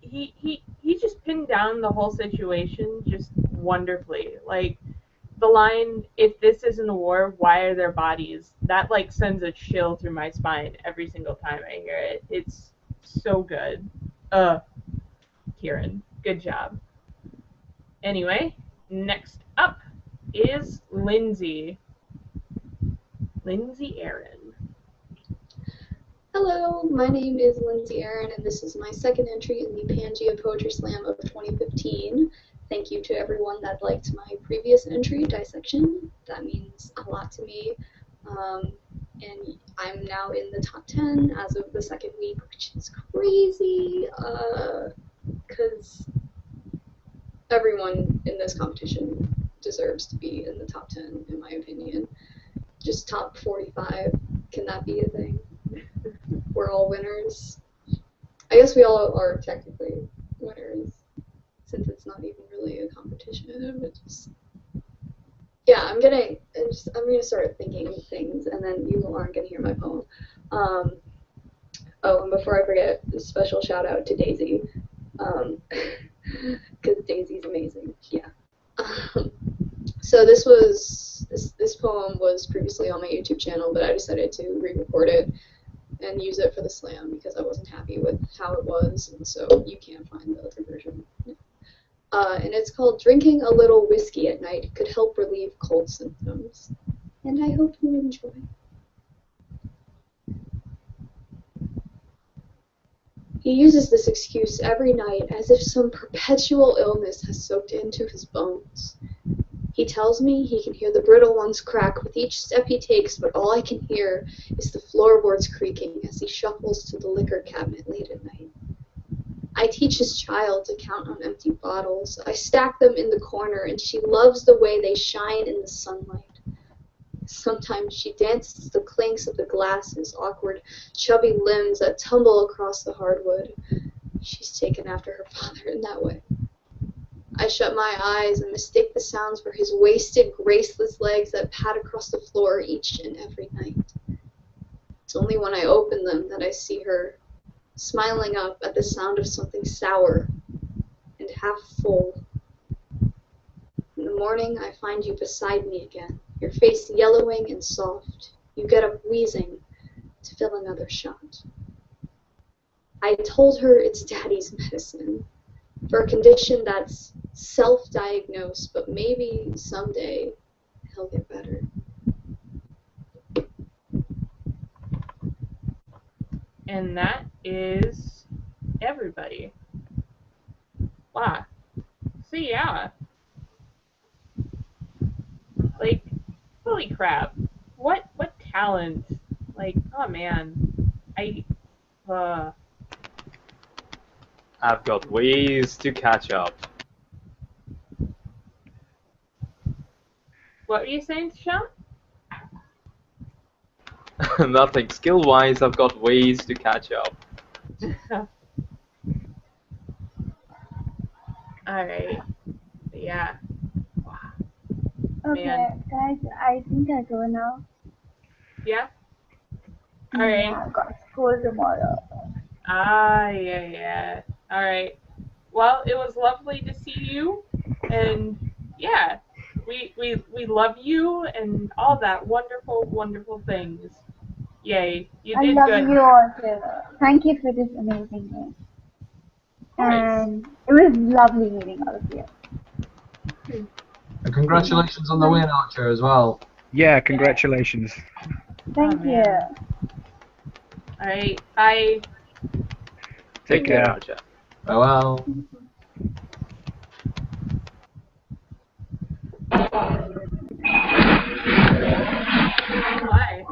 he just pinned down the whole situation just wonderfully. Like the line, "If this isn't a war, why are there bodies?" That like sends a chill through my spine every single time I hear it. It's so good. Kieran, good job. Anyway, next up is Lindsay. Lindsay Aaron. Hello, my name is Lindsay Aaron, and this is my second entry in the Pangea Poetry Slam of 2015. Thank you to everyone that liked my previous entry, Dissection. That means a lot to me. And I'm now in the top 10 as of the second week, which is crazy, because everyone in this competition deserves to be in the top 10, in my opinion. Just top 45, can that be a thing? We're all winners. I guess we all are technically winners, since it's not even really a competition. But just, yeah, I'm gonna start thinking of things, and then you aren't gonna hear my poem. Oh, and before I forget, a special shout out to Daisy, because Daisy's amazing. Yeah. So this poem was previously on my YouTube channel, but I decided to re-record it and use it for the slam because I wasn't happy with how it was, and so you can't find the other version. And it's called "Drinking a Little Whiskey at Night Could Help Relieve Cold Symptoms," and I hope you enjoy. He uses this excuse every night as if some perpetual illness has soaked into his bones. He tells me he can hear the brittle ones crack with each step he takes, but all I can hear is the floorboards creaking as he shuffles to the liquor cabinet late at night. I teach his child to count on empty bottles. I stack them in the corner, and she loves the way they shine in the sunlight. Sometimes she dances to the clinks of the glasses, awkward, chubby limbs that tumble across the hardwood. She's taken after her father in that way. I shut my eyes and mistake the sounds for his wasted, graceless legs that pad across the floor each and every night. It's only when I open them that I see her smiling up at the sound of something sour and half full. In the morning, I find you beside me again, your face yellowing and soft. You get up wheezing to fill another shot. I told her it's Daddy's medicine for a condition that's self-diagnosed, but maybe someday he'll get better. And that is everybody. Wow. So yeah. Like, holy crap. What talent. Like, oh man. I've got ways to catch up. What were you saying, Sean? Nothing. Skill-wise, I've got ways to catch up. Alright. Yeah. Okay, Man. guys, I think I go now. Yeah? Alright. Yeah, I've got school tomorrow. Yeah. Alright. Well, it was lovely to see you, and yeah, we love you and all that wonderful, wonderful things. Yay, you I did love good. you also. Thank you for this amazing day. And it was lovely meeting all of you. And congratulations on the win, Archer, as well. Yeah, congratulations. Thank you. Alright, bye. Take care. Archer. Farewell. Hi.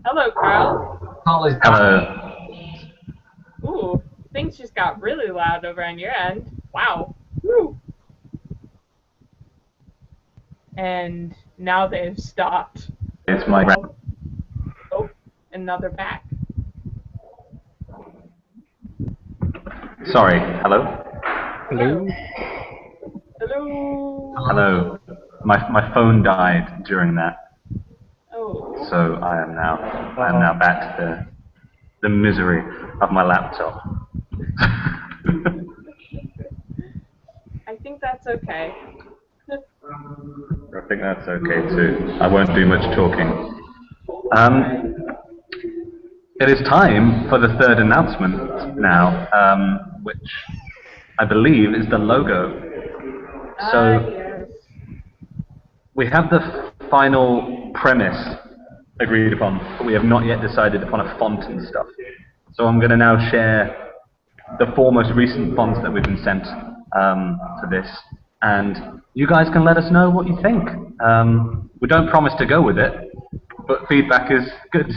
Hello, Carl. Hello. Ooh, things just got really loud over on your end. Wow. Woo. And now they've stopped. It's my Oh, and now they're back. Sorry. Hello. Hello. Hello. Hello. My phone died during that, Oh. so I am now back to the misery of my laptop. I think that's okay. I think that's okay too. I won't do much talking. It is time for the third announcement now, which I believe is the logo. So Yes. we have the final premise agreed upon, but we have not yet decided upon a font and stuff. So I'm going to now share the four most recent fonts that we've been sent for this, and you guys can let us know what you think. We don't promise to go with it, but feedback is good.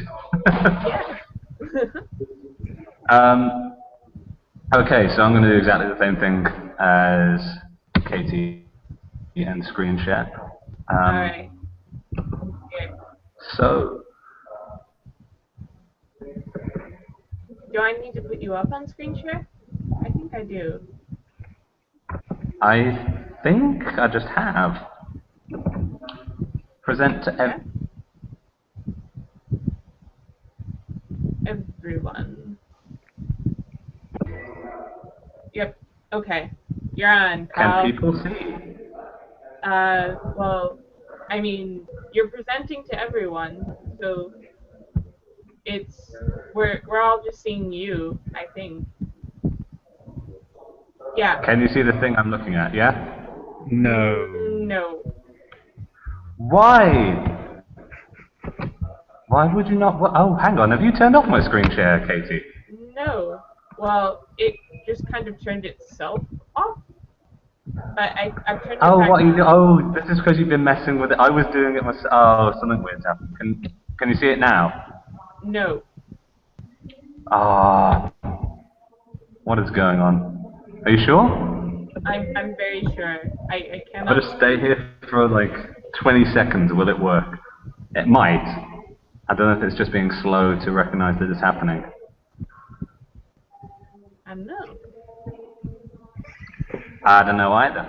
Okay, so I'm going to do exactly the same thing as Katie and screen share. Alright. So, Do I need to put you up on screen share? I think I do. I think I just have. Present to everyone. Yep. Okay. You're on, Kyle. Can people see? Well, I mean, you're presenting to everyone, so we're all just seeing you, I think. Yeah. Can you see the thing I'm looking at, yeah? No. No. Why? Why would you not? Oh, hang on. Have you turned off my screen share, Katie? No. Well, it just kind of turned itself off. But I've turned it Oh, back what you do? on. Oh, this is because you've been messing with it. I was doing it myself. Oh, something weird's happened. Can you see it now? No. Ah. What is going on? Are you sure? I'm very sure. I I'll cannot. just stay here for like 20 seconds. Will it work? It might. I don't know if it's just being slow to recognize that it's happening. I don't know. I don't know either.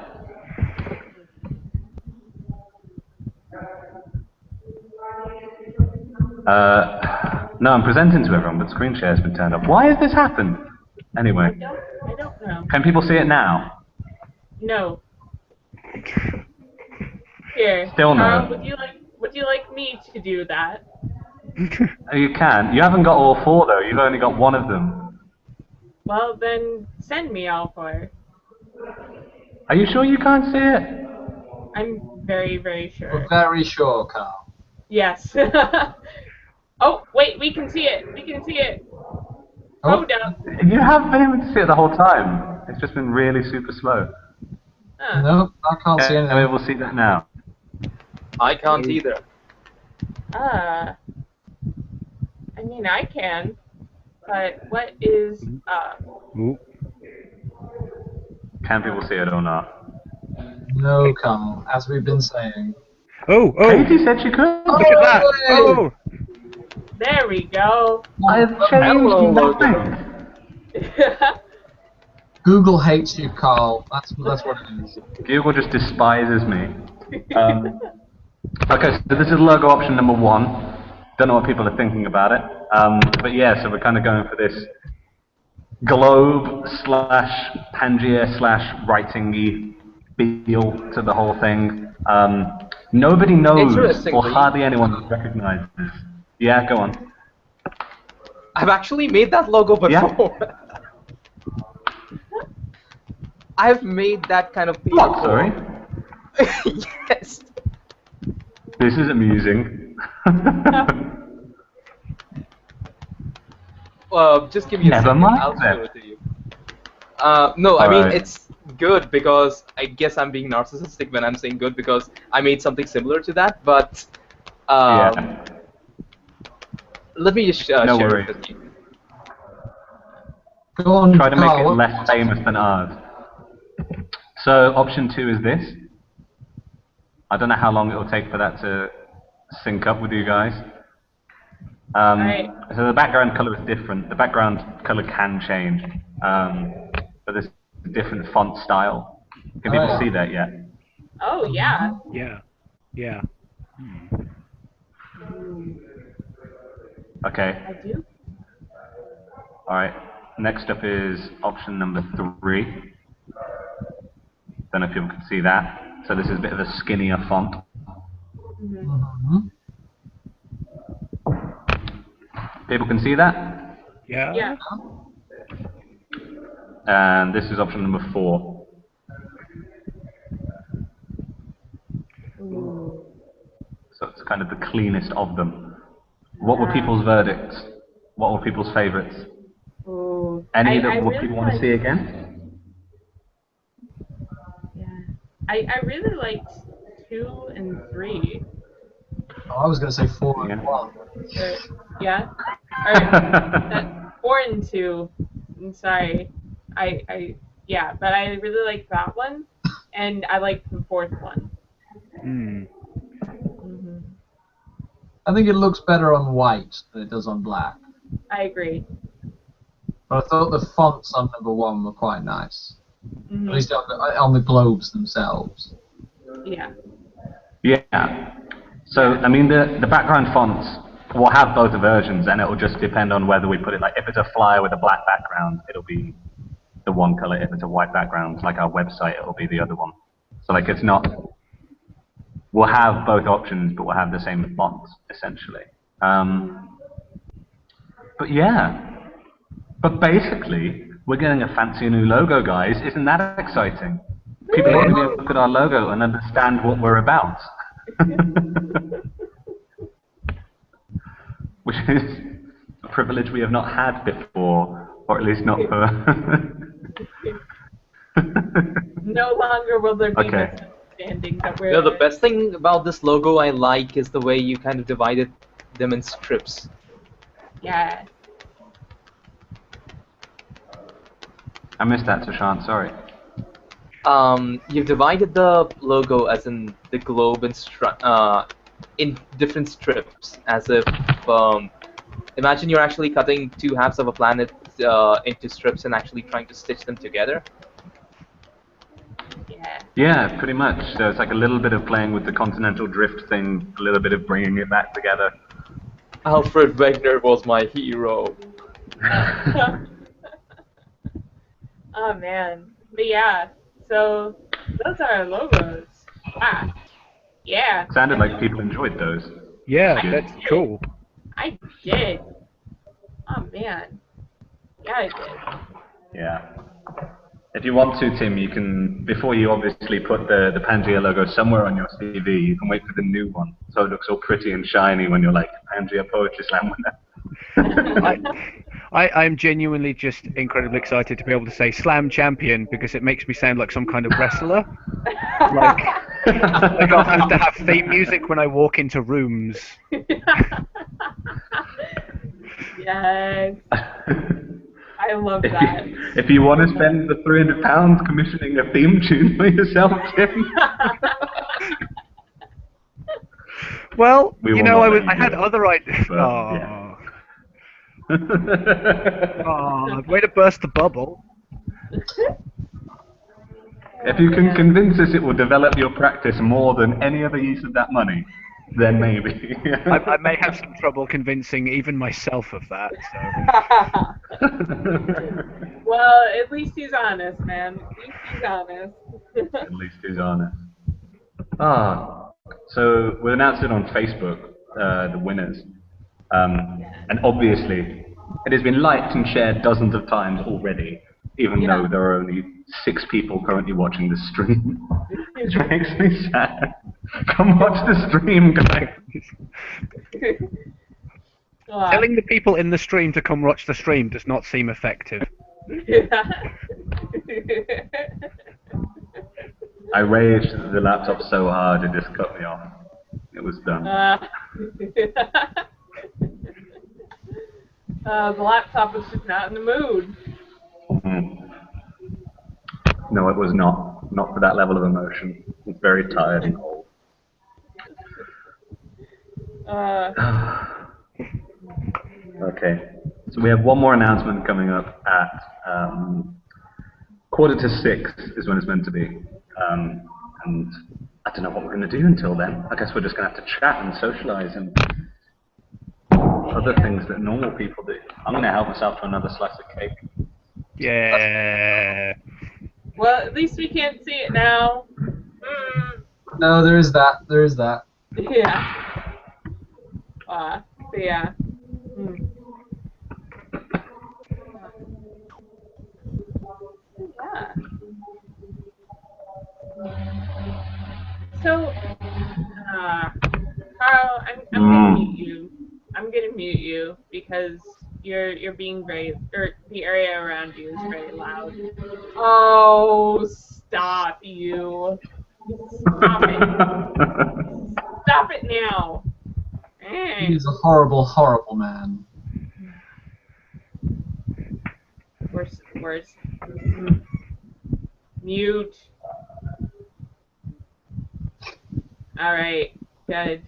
No, I'm presenting to everyone, but screen share has been turned off. Why has this happened? Anyway. I don't know. Can people see it now? No. Here, Still no. Carl, would you like me to do that? You can. You haven't got all four though. You've only got one of them. Well, then send me all four. Are you sure you can't see it? I'm very, very sure. We're very sure, Carl. Yes. Oh, wait, we can see it. We can see it. Oh, no. You have been able to see it the whole time. It's just been really super slow. Huh. No, I can't see anything. Maybe we'll see that now. I can't either. I mean, I can. But what is up? Ooh. Can people see it or not? No, Carl, as we've been saying. Oh! Katie said she could. Look at that! Oh! There we go. I've changed nothing. Google hates you, Carl. That's what it is. Google just despises me. Okay, so this is logo option number 1. Don't know what people are thinking about it. But yeah, so we're kind of going for this globe / Pangea / writing-y feel to the whole thing. Nobody knows, or hardly anyone recognizes. Yeah, go on. I've actually made that logo before. Yeah. I've made that kind of thing What, before. sorry? Yes. This is amusing. Just give me a second. I'll show it to you. No, I mean, it's good because I guess I'm being narcissistic when I'm saying good because I made something similar to that, but yeah. Let me just no share worries. it with you. Go on, try to make it less famous than ours. So option 2 is this. I don't know how long it will take for that to sync up with you guys. So the background color is different. The background color can change, but there's a different font style. Can people see that yet? Oh yeah. Yeah. Yeah. Okay. I do. All right. Next up is option number 3. Don't know if people can see that. So this is a bit of a skinnier font. People can see that? Yeah. Yeah. And this is option number 4. Ooh. So it's kind of the cleanest of them. What were people's verdicts? What were people's favorites? Ooh. Any that really people want to see again? Yeah. I really liked 2 and 3. Oh, I was going to say 4 and 1. Yeah? Or 4 and 2. I'm sorry. Yeah, but I really like that one, and I like the 4th one. I think it looks better on white than it does on black. I agree. But I thought the fonts on number 1 were quite nice. At least on the globes themselves. Yeah. Yeah. So, I mean, the background fonts will have both versions, and it will just depend on whether we put it, like, if it's a flyer with a black background, it'll be the one color. If it's a white background, like our website, it'll be the other one. So, like, it's not... We'll have both options, but we'll have the same font, essentially. But yeah. But basically, we're getting a fancy new logo, guys. Isn't that exciting? People are going to be able to look at our logo and understand what we're about. Which is a privilege we have not had before, or at least not for... No longer will there be okay. misunderstanding that we're... No, the best thing about this logo I like is the way you kind of divided them in strips. Yeah. I missed that, Sushant, sorry. You've divided the logo as in the globe in different strips, as if imagine you're actually cutting 2 halves of a planet into strips and actually trying to stitch them together. Yeah, pretty much. So it's like a little bit of playing with the continental drift thing, a little bit of bringing it back together. Alfred Wegener was my hero. Oh man, but yeah. So Those are our logos. Ah, yeah. Sounded like people enjoyed those. Yeah, Good. that's cool. I did. Oh man. Yeah, I did. Yeah. If you want to, Tim, you can, before you obviously put the Pangea logo somewhere on your CV, you can wait for the new one, so it looks all pretty and shiny when you're like Pangea Poetry Slam winner. I'm genuinely just incredibly excited to be able to say Slam Champion because it makes me sound like some kind of wrestler. Like I'll have to have theme music when I walk into rooms. Yes. I love that. If you want to spend the £300 commissioning a theme tune for yourself, Tim. Well, We you will know, not let you I do had it, other ideas. but, Oh. Oh, way to burst the bubble. If you can convince us it will develop your practice more than any other use of that money, then maybe. I may have some trouble convincing even myself of that. So. Well, at least he's honest, man. At least he's honest. At least he's honest. So we announced it on Facebook, the winners. And obviously, it has been liked and shared dozens of times already, even though there are only 6 people currently watching the stream. Which makes me sad. Come watch the stream, guys. Telling the people in the stream to come watch the stream does not seem effective. I raged at the laptop so hard it just cut me off. It was done. The laptop was just not in the mood. No, it was not. Not for that level of emotion. It's very tired and old. Okay. So we have one more announcement coming up at 5:45 is when it's meant to be. And I don't know what we're going to do until then. I guess we're just going to have to chat and socialize and other things that normal people do. I'm going to help myself to another slice of cake. Yeah. Well, at least we can't see it now. No, there is that. There is that. Yeah. Yeah. Yeah. So, Carl, I'm gonna mute you. I'm gonna mute you because you're being very, or the area around you is very loud. Oh, stop you! Stop it! Stop it now! He's a horrible, horrible man. Worse. Mute. Alright, good.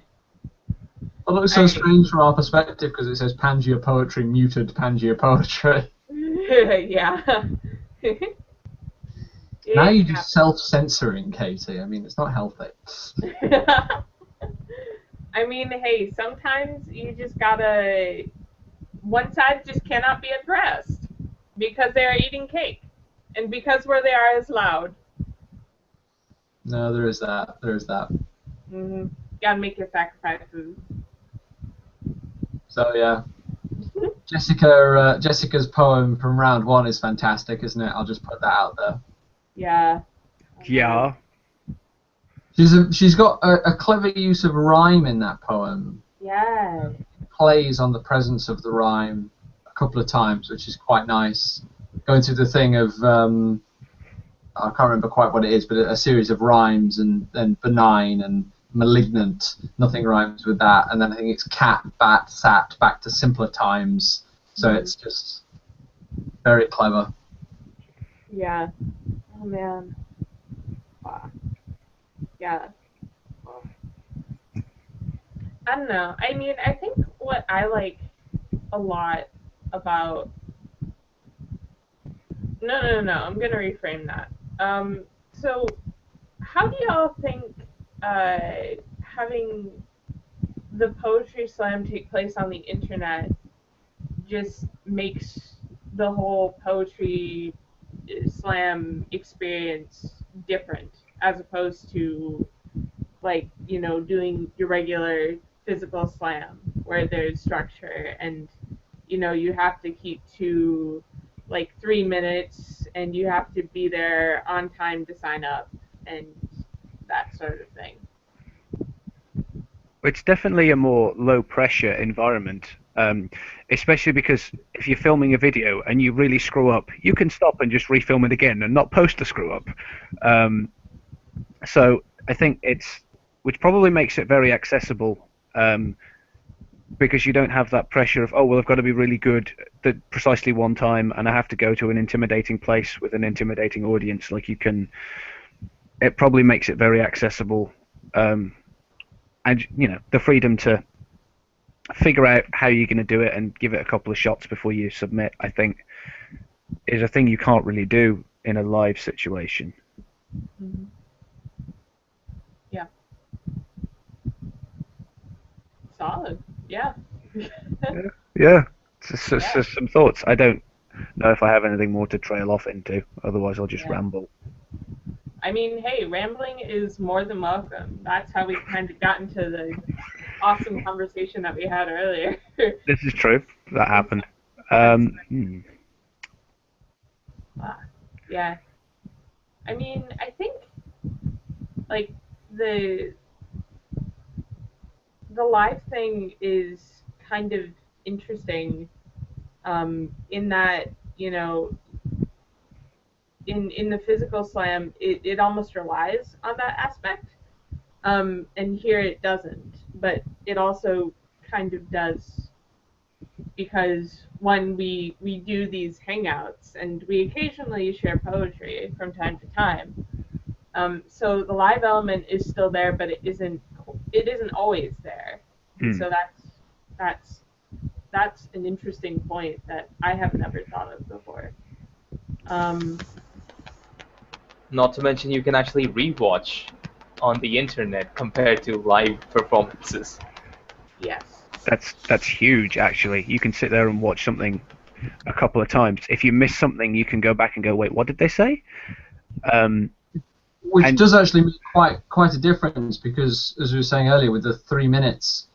It looks so strange from our perspective because it says Pangea Poetry muted Pangea Poetry. Yeah. Now you're just self-censoring, Katie. I mean, it's not healthy. I mean, hey, sometimes you just gotta... One side just cannot be addressed because they're eating cake. And because where they are is loud. No, there is that. There is that. Mm-hmm. Gotta make your sacrifices. So, yeah. Jessica's poem from round 1 is fantastic, isn't it? I'll just put that out there. Yeah. Yeah. She's got a clever use of rhyme in that poem. Yeah. Plays on the presence of the rhyme a couple of times, which is quite nice. Going through the thing of I can't remember quite what it is, but a series of rhymes and benign and malignant. Nothing rhymes with that. And then I think it's cat, bat, sat, back to simpler times. So it's just very clever. Yeah. Oh man. Wow. Yeah. I don't know. I mean, I think what I like a lot about... No. I'm going to reframe that. So, how do y'all think having the poetry slam take place on the internet just makes the whole poetry slam experience different? as opposed to like, you know, doing your regular physical slam where there's structure and, you know, you have to keep to like 3 minutes and you have to be there on time to sign up and that sort of thing. It's definitely a more low pressure environment, especially because if you're filming a video and you really screw up, you can stop and just refilm it again and not post the screw up. So I think which probably makes it very accessible, because you don't have that pressure of, oh, well, I've got to be really good at precisely one time and I have to go to an intimidating place with an intimidating audience. Like it probably makes it very accessible. And, you know, the freedom to figure out how you're going to do it and give it a couple of shots before you submit, I think, is a thing you can't really do in a live situation. Mm-hmm. Yeah. Solid. Yeah. Yeah. So some thoughts. I don't know if I have anything more to trail off into. Otherwise, I'll just ramble. I mean, hey, rambling is more than welcome. That's how we kind of got into the awesome conversation that we had earlier. This is true. That happened. Yeah. I mean, I think like the live thing is kind of interesting, in that, you know, in the physical slam, it almost relies on that aspect, and here it doesn't, but it also kind of does, because when we do these hangouts and we occasionally share poetry from time to time, so the live element is still there, but it isn't always there. So that's an interesting point that I have never thought of before. Not to mention you can actually rewatch on the internet compared to live performances. Yes. That's huge, actually. You can sit there and watch something a couple of times. If you miss something, you can go back and go, wait, what did they say? Which does actually make quite a difference, because, as we were saying earlier, with the 3 minutes,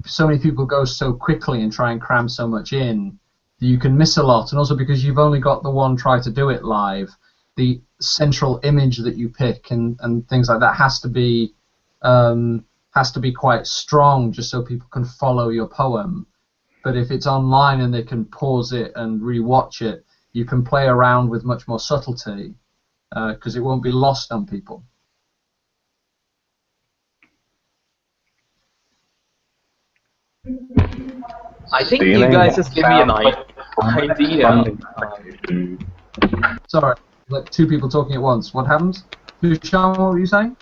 so many people go so quickly and try and cram so much in that you can miss a lot. And also because you've only got the one try to do it live, the central image that you pick and things like that has to be quite strong, just so people can follow your poem. But if it's online and they can pause it and rewatch it, you can play around with much more subtlety, because it won't be lost on people. I think you guys just give me an idea. Sorry, like 2 people talking at once. What happened? Sean, what were you saying?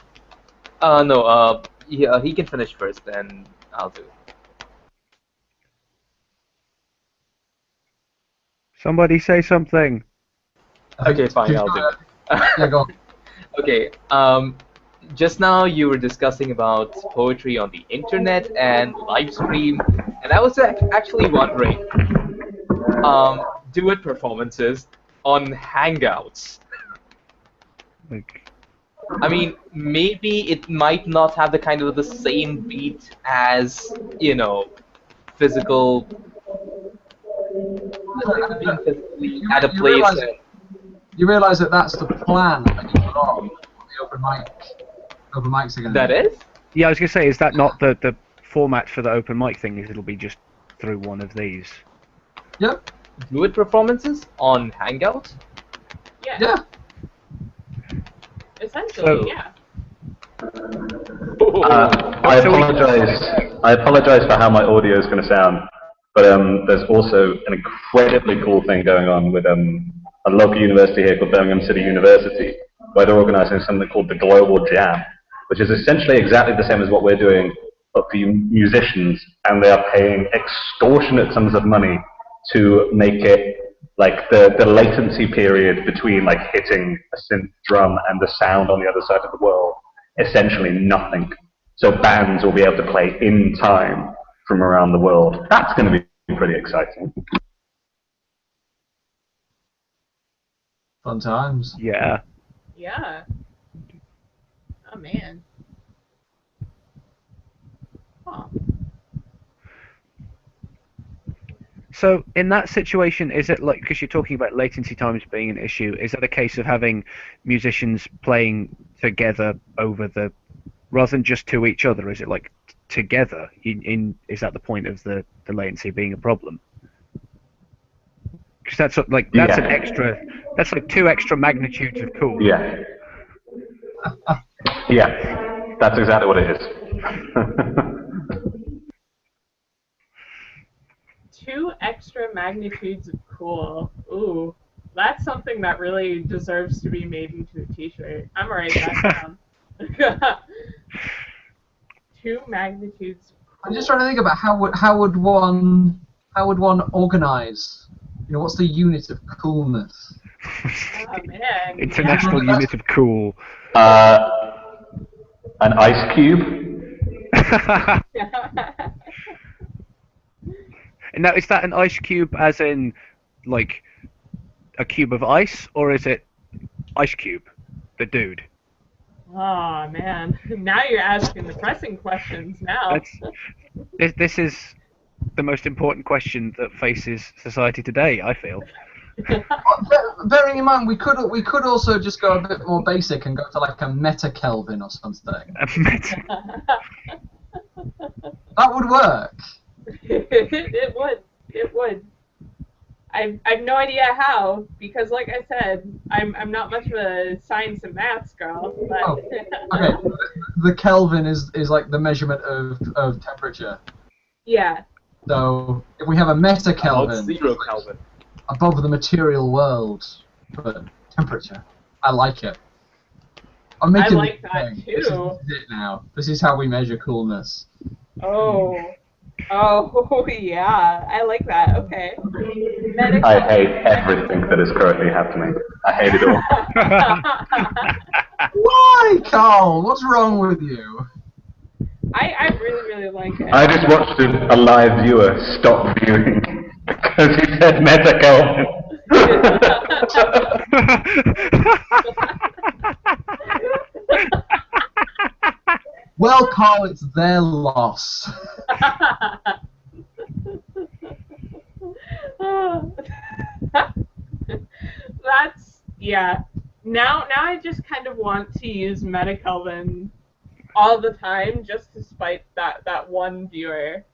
No, he can finish first, then I'll do it. Somebody say something. Okay, fine, I'll do it. Yeah, go on. Okay, just now you were discussing about poetry on the internet and live stream, and I was actually wondering, duet performances on Hangouts. I mean, maybe it might not have the kind of the same beat as, you know, physical, being physically at a place. You realise that that's the plan that you've got for the open mics again. That is? Yeah, I was going to say, is that not the format for the open mic thing? Is it'll be just through one of these? Yep. Duet performances on Hangouts? Yeah. Yeah. Essentially, yeah. I apologize for how my audio is going to sound, but there's also an incredibly cool thing going on with a local university here called Birmingham City University, where they're organising something called the Global Jam, which is essentially exactly the same as what we're doing, but for musicians, and they are paying extortionate sums of money to make it like the latency period between like hitting a synth drum and the sound on the other side of the world, essentially nothing. So bands will be able to play in time from around the world. That's going to be pretty exciting. Fun times. Yeah. Yeah. Oh man. Huh. So in that situation, is it like, because you're talking about latency times being an issue, is that a case of having musicians playing together over the, rather than just to each other? Is it like together? Is that the point of the latency being a problem? Because that's like that's an extra, that's like 2 extra magnitudes of cool. Yeah. Yeah, that's exactly what it is. 2 extra magnitudes of cool. Ooh, that's something that really deserves to be made into a T-shirt. I'm gonna write that down. 2 magnitudes. Of cool. I'm just trying to think about how would one organize? You know, what's the unit of coolness? Oh man. International unit of cool. An ice cube. Now, is that an ice cube as in, like, a cube of ice, or is it Ice Cube, the dude? Oh man, now you're asking the pressing questions now. This is the most important question that faces society today, I feel. Bearing in mind, we could also just go a bit more basic and go to like a meta-Kelvin or something. A meta. That would work. It would. It would. I've no idea how, because like I said, I'm not much of a science and maths girl. But Okay, the Kelvin is like the measurement of temperature. Yeah. So if we have a meta-Kelvin, 0 Kelvin, above the material world, but temperature, I like it. I'm making I like that thing. too. This is it now. This is how we measure coolness. Oh, yeah, I like that. Okay. I hate everything that is currently happening. I hate it all. Why, Carl? What's wrong with you? I really like it. I just watched a live viewer stop viewing because he said meta-Kelvin. Well, Carl, it's their loss. That's, yeah. Now I just kind of want to use meta-Kelvin all the time, just to spite that one viewer.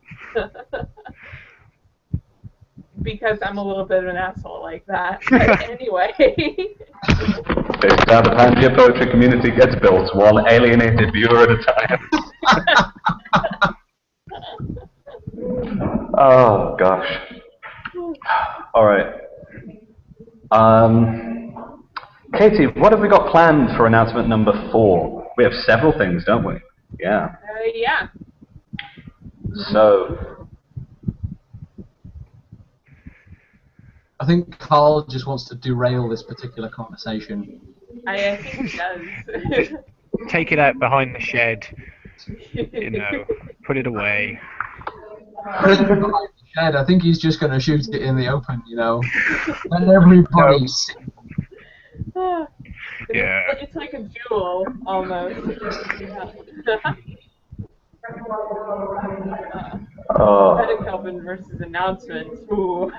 Because I'm a little bit of an asshole like that. But anyway. This is how the Pangea poetry community gets built, one alienated viewer at a time. Oh, gosh. All right. Katie, what have we got planned for announcement number 4? We have several things, don't we? Yeah. Yeah. So, I think Carl just wants to derail this particular conversation. I think he does. Take it out behind the shed, you know, put it away. Put it behind the shed. I think he's just going to shoot it in the open, you know. Let everybody see. Yeah. It's like a duel, almost. Meta-Kelvin versus announcements. Ooh.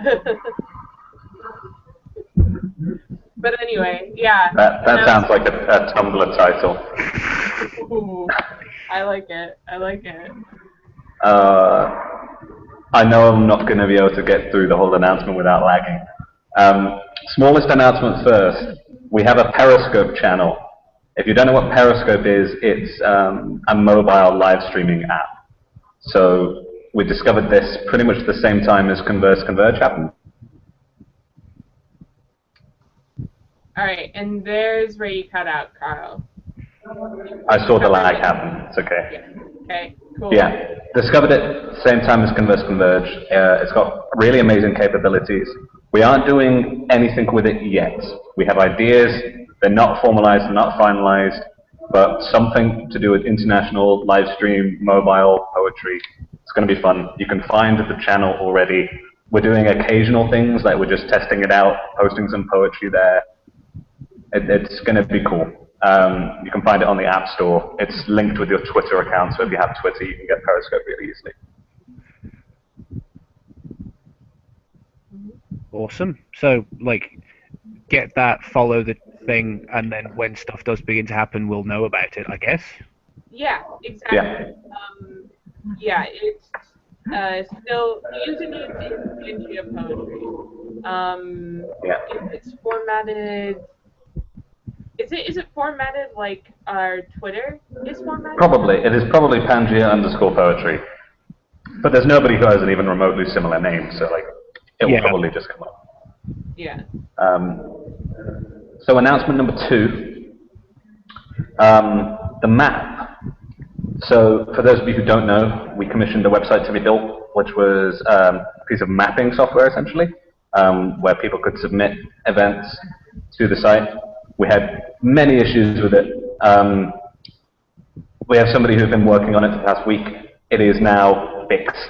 But anyway, yeah. that sounds like a Tumblr title. Ooh. I like it. I like it. I know I'm not going to be able to get through the whole announcement without lagging. Smallest announcement first. We have a Periscope channel. If you don't know what Periscope is, it's a mobile live streaming app. So we discovered this pretty much the same time as Converse Converge happened. All right, and there's where you cut out, Carl. I saw the lag happen. It's okay. Yeah. Okay, cool. Yeah, discovered it same time as Converse Converge. It's got really amazing capabilities. We aren't doing anything with it yet. We have ideas. They're not formalized, they're not finalized, but something to do with international live stream mobile poetry. It's going to be fun. You can find the channel already. We're doing occasional things, like we're just testing it out, posting some poetry there. It's going to be cool. You can find it on the App Store. It's linked with your Twitter account, so if you have Twitter, you can get Periscope really easily. Awesome. So, like, get that, follow the thing, and then when stuff does begin to happen, we'll know about it, I guess. Yeah, exactly. Yeah. Yeah, it's still using it in Pangea poetry. It's formatted. Is it formatted like our Twitter is formatted? Probably. It is probably Pangea_poetry. But there's nobody who has an even remotely similar name, so like it will probably just come up. Yeah. So announcement number 2, the map. So for those of you who don't know, we commissioned a website to be built, which was a piece of mapping software essentially, where people could submit events to the site. We had many issues with it. We have somebody who's been working on it for the past week. It is now fixed.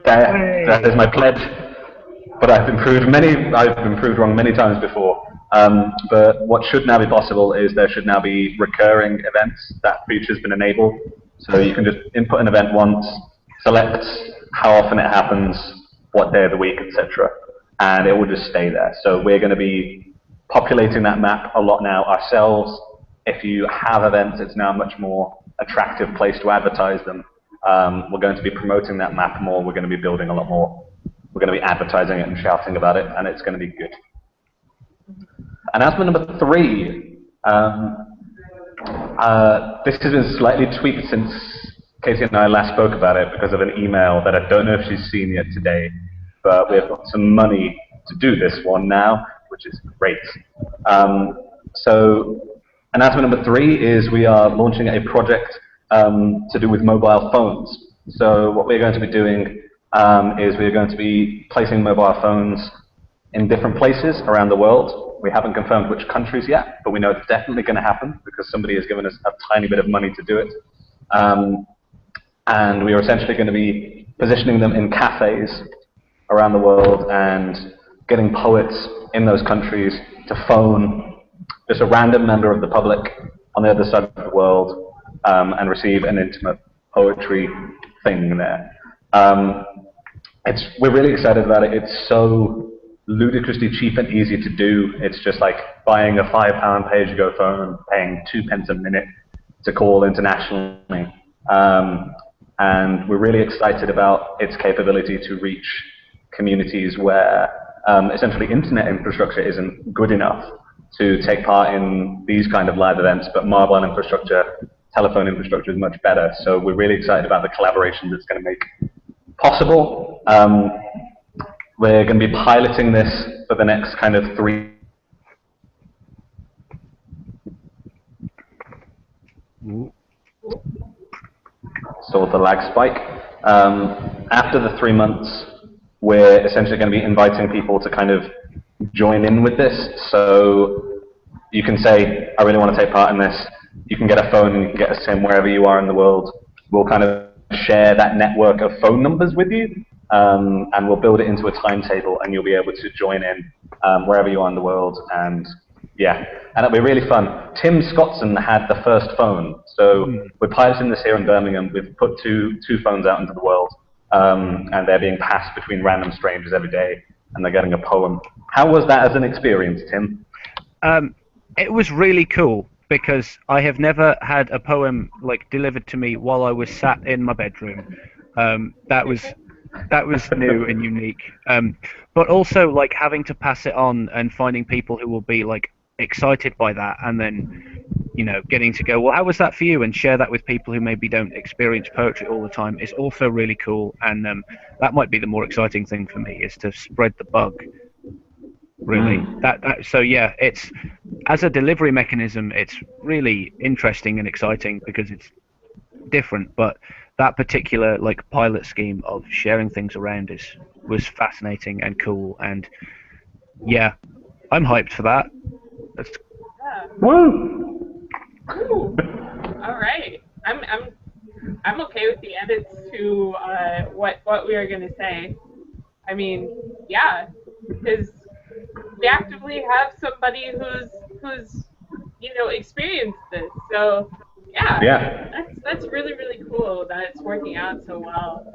That is my pledge. But I've been proved wrong many times before. But what should now be possible is there should now be recurring events. That feature's been enabled. So you can just input an event once, select how often it happens, what day of the week, etc. And it will just stay there. So we're going to be populating that map a lot now ourselves. If you have events, it's now a much more attractive place to advertise them. We're going to be promoting that map more. We're going to be building a lot more. We're going to be advertising it and shouting about it, and it's going to be good. Announcement number 3. This has been slightly tweaked since Casey and I last spoke about it because of an email that I don't know if she's seen yet today, but we have got some money to do this one now, which is great. So announcement number 3 is we are launching a project to do with mobile phones. So what we're going to be doing is we're going to be placing mobile phones in different places around the world. We haven't confirmed which countries yet, but we know it's definitely going to happen because somebody has given us a tiny bit of money to do it. And we are essentially going to be positioning them in cafes around the world and getting poets in those countries to phone just a random member of the public on the other side of the world and receive an intimate poetry thing there. We're really excited about it. It's so ludicrously cheap and easy to do. It's just like buying a £5 pay-as-you-go phone, paying 2 pence a minute to call internationally. And we're really excited about its capability to reach communities where essentially internet infrastructure isn't good enough to take part in these kind of live events, but mobile infrastructure, telephone infrastructure is much better. So we're really excited about the collaboration that's going to make possible. We're going to be piloting this for the next kind of 3. So the lag spike. After the 3 months, we're essentially going to be inviting people to kind of join in with this. So you can say, I really want to take part in this. You can get a phone and you can get a SIM wherever you are in the world. We'll kind of share that network of phone numbers with you, and we'll build it into a timetable, and you'll be able to join in wherever you are in the world. And yeah, and it'll be really fun. Tim Scottson had the first phone, so we're piloting this here in Birmingham. We've put two phones out into the world, and they're being passed between random strangers every day, and they're getting a poem. How was that as an experience, Tim? It was really cool because I have never had a poem like delivered to me while I was sat in my bedroom. That was new and unique. But also like having to pass it on and finding people who will be like excited by that, and then getting to go, well, how was that for you, and share that with people who maybe don't experience poetry all the time is also really cool. And that might be the more exciting thing for me, is to spread the bug. Really, so yeah, it's as a delivery mechanism, it's really interesting and exciting because it's different. But that particular like pilot scheme of sharing things around was fascinating and cool, and yeah, I'm hyped for that. Woo! All right, I'm okay with the edits to what we are going to say. I mean, yeah, because we actively have somebody who's experience this. So yeah, Yeah. that's really really cool that it's working out so well.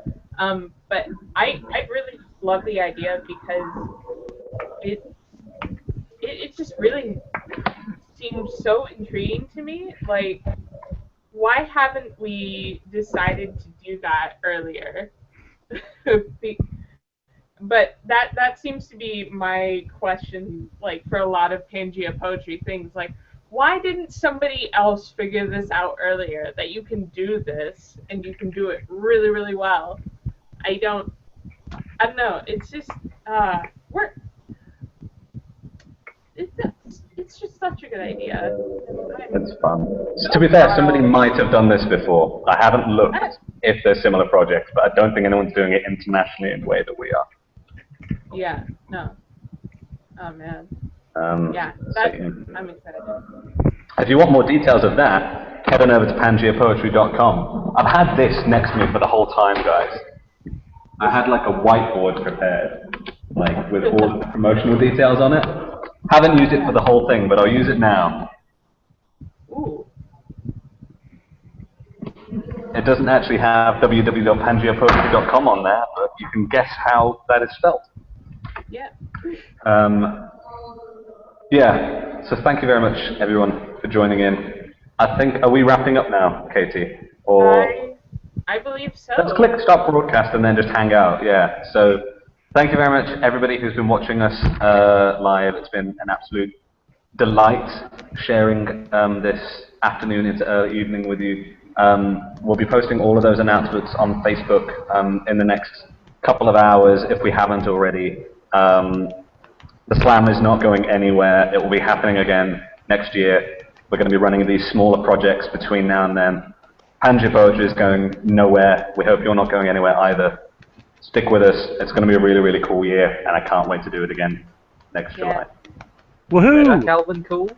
But I really love the idea because it just really seems so intriguing to me. Like, why haven't we decided to do that earlier? But that seems to be my question, like for a lot of Pangea poetry things, like why didn't somebody else figure this out earlier? That you can do this and you can do it really really well. I don't know. It's just we're it's just such a good idea. It's fun. To be fair, somebody might have done this before. I haven't looked if there's similar projects, but I don't think anyone's doing it internationally in the way that we are. Yeah. No. Oh man. Yeah. So, yeah. I'm excited. If you want more details of that, head on over to pangeapoetry.com. I've had this next to me for the whole time, guys. I had like a whiteboard prepared, like with all of the promotional details on it. Haven't used it for the whole thing, but I'll use it now. Ooh. It doesn't actually have www.pangeapoetry.com on there, but you can guess how that is spelled. Yeah. Yeah, so thank you very much, everyone, for joining in. I think, are we wrapping up now, Katie? Or I believe so. let's click stop broadcast and then just hang out, yeah. So thank you very much, everybody who's been watching us live. It's been an absolute delight sharing this afternoon into early evening with you. We'll be posting all of those announcements on Facebook in the next couple of hours if we haven't already. The Slam is not going anywhere. It will be happening again next year. We're going to be running these smaller projects between now and then. Pangea Poetry is going nowhere. We hope you're not going anywhere either. Stick with us. It's going to be a really, really cool year, and I can't wait to do it again next July. Woohoo! Calvin cool?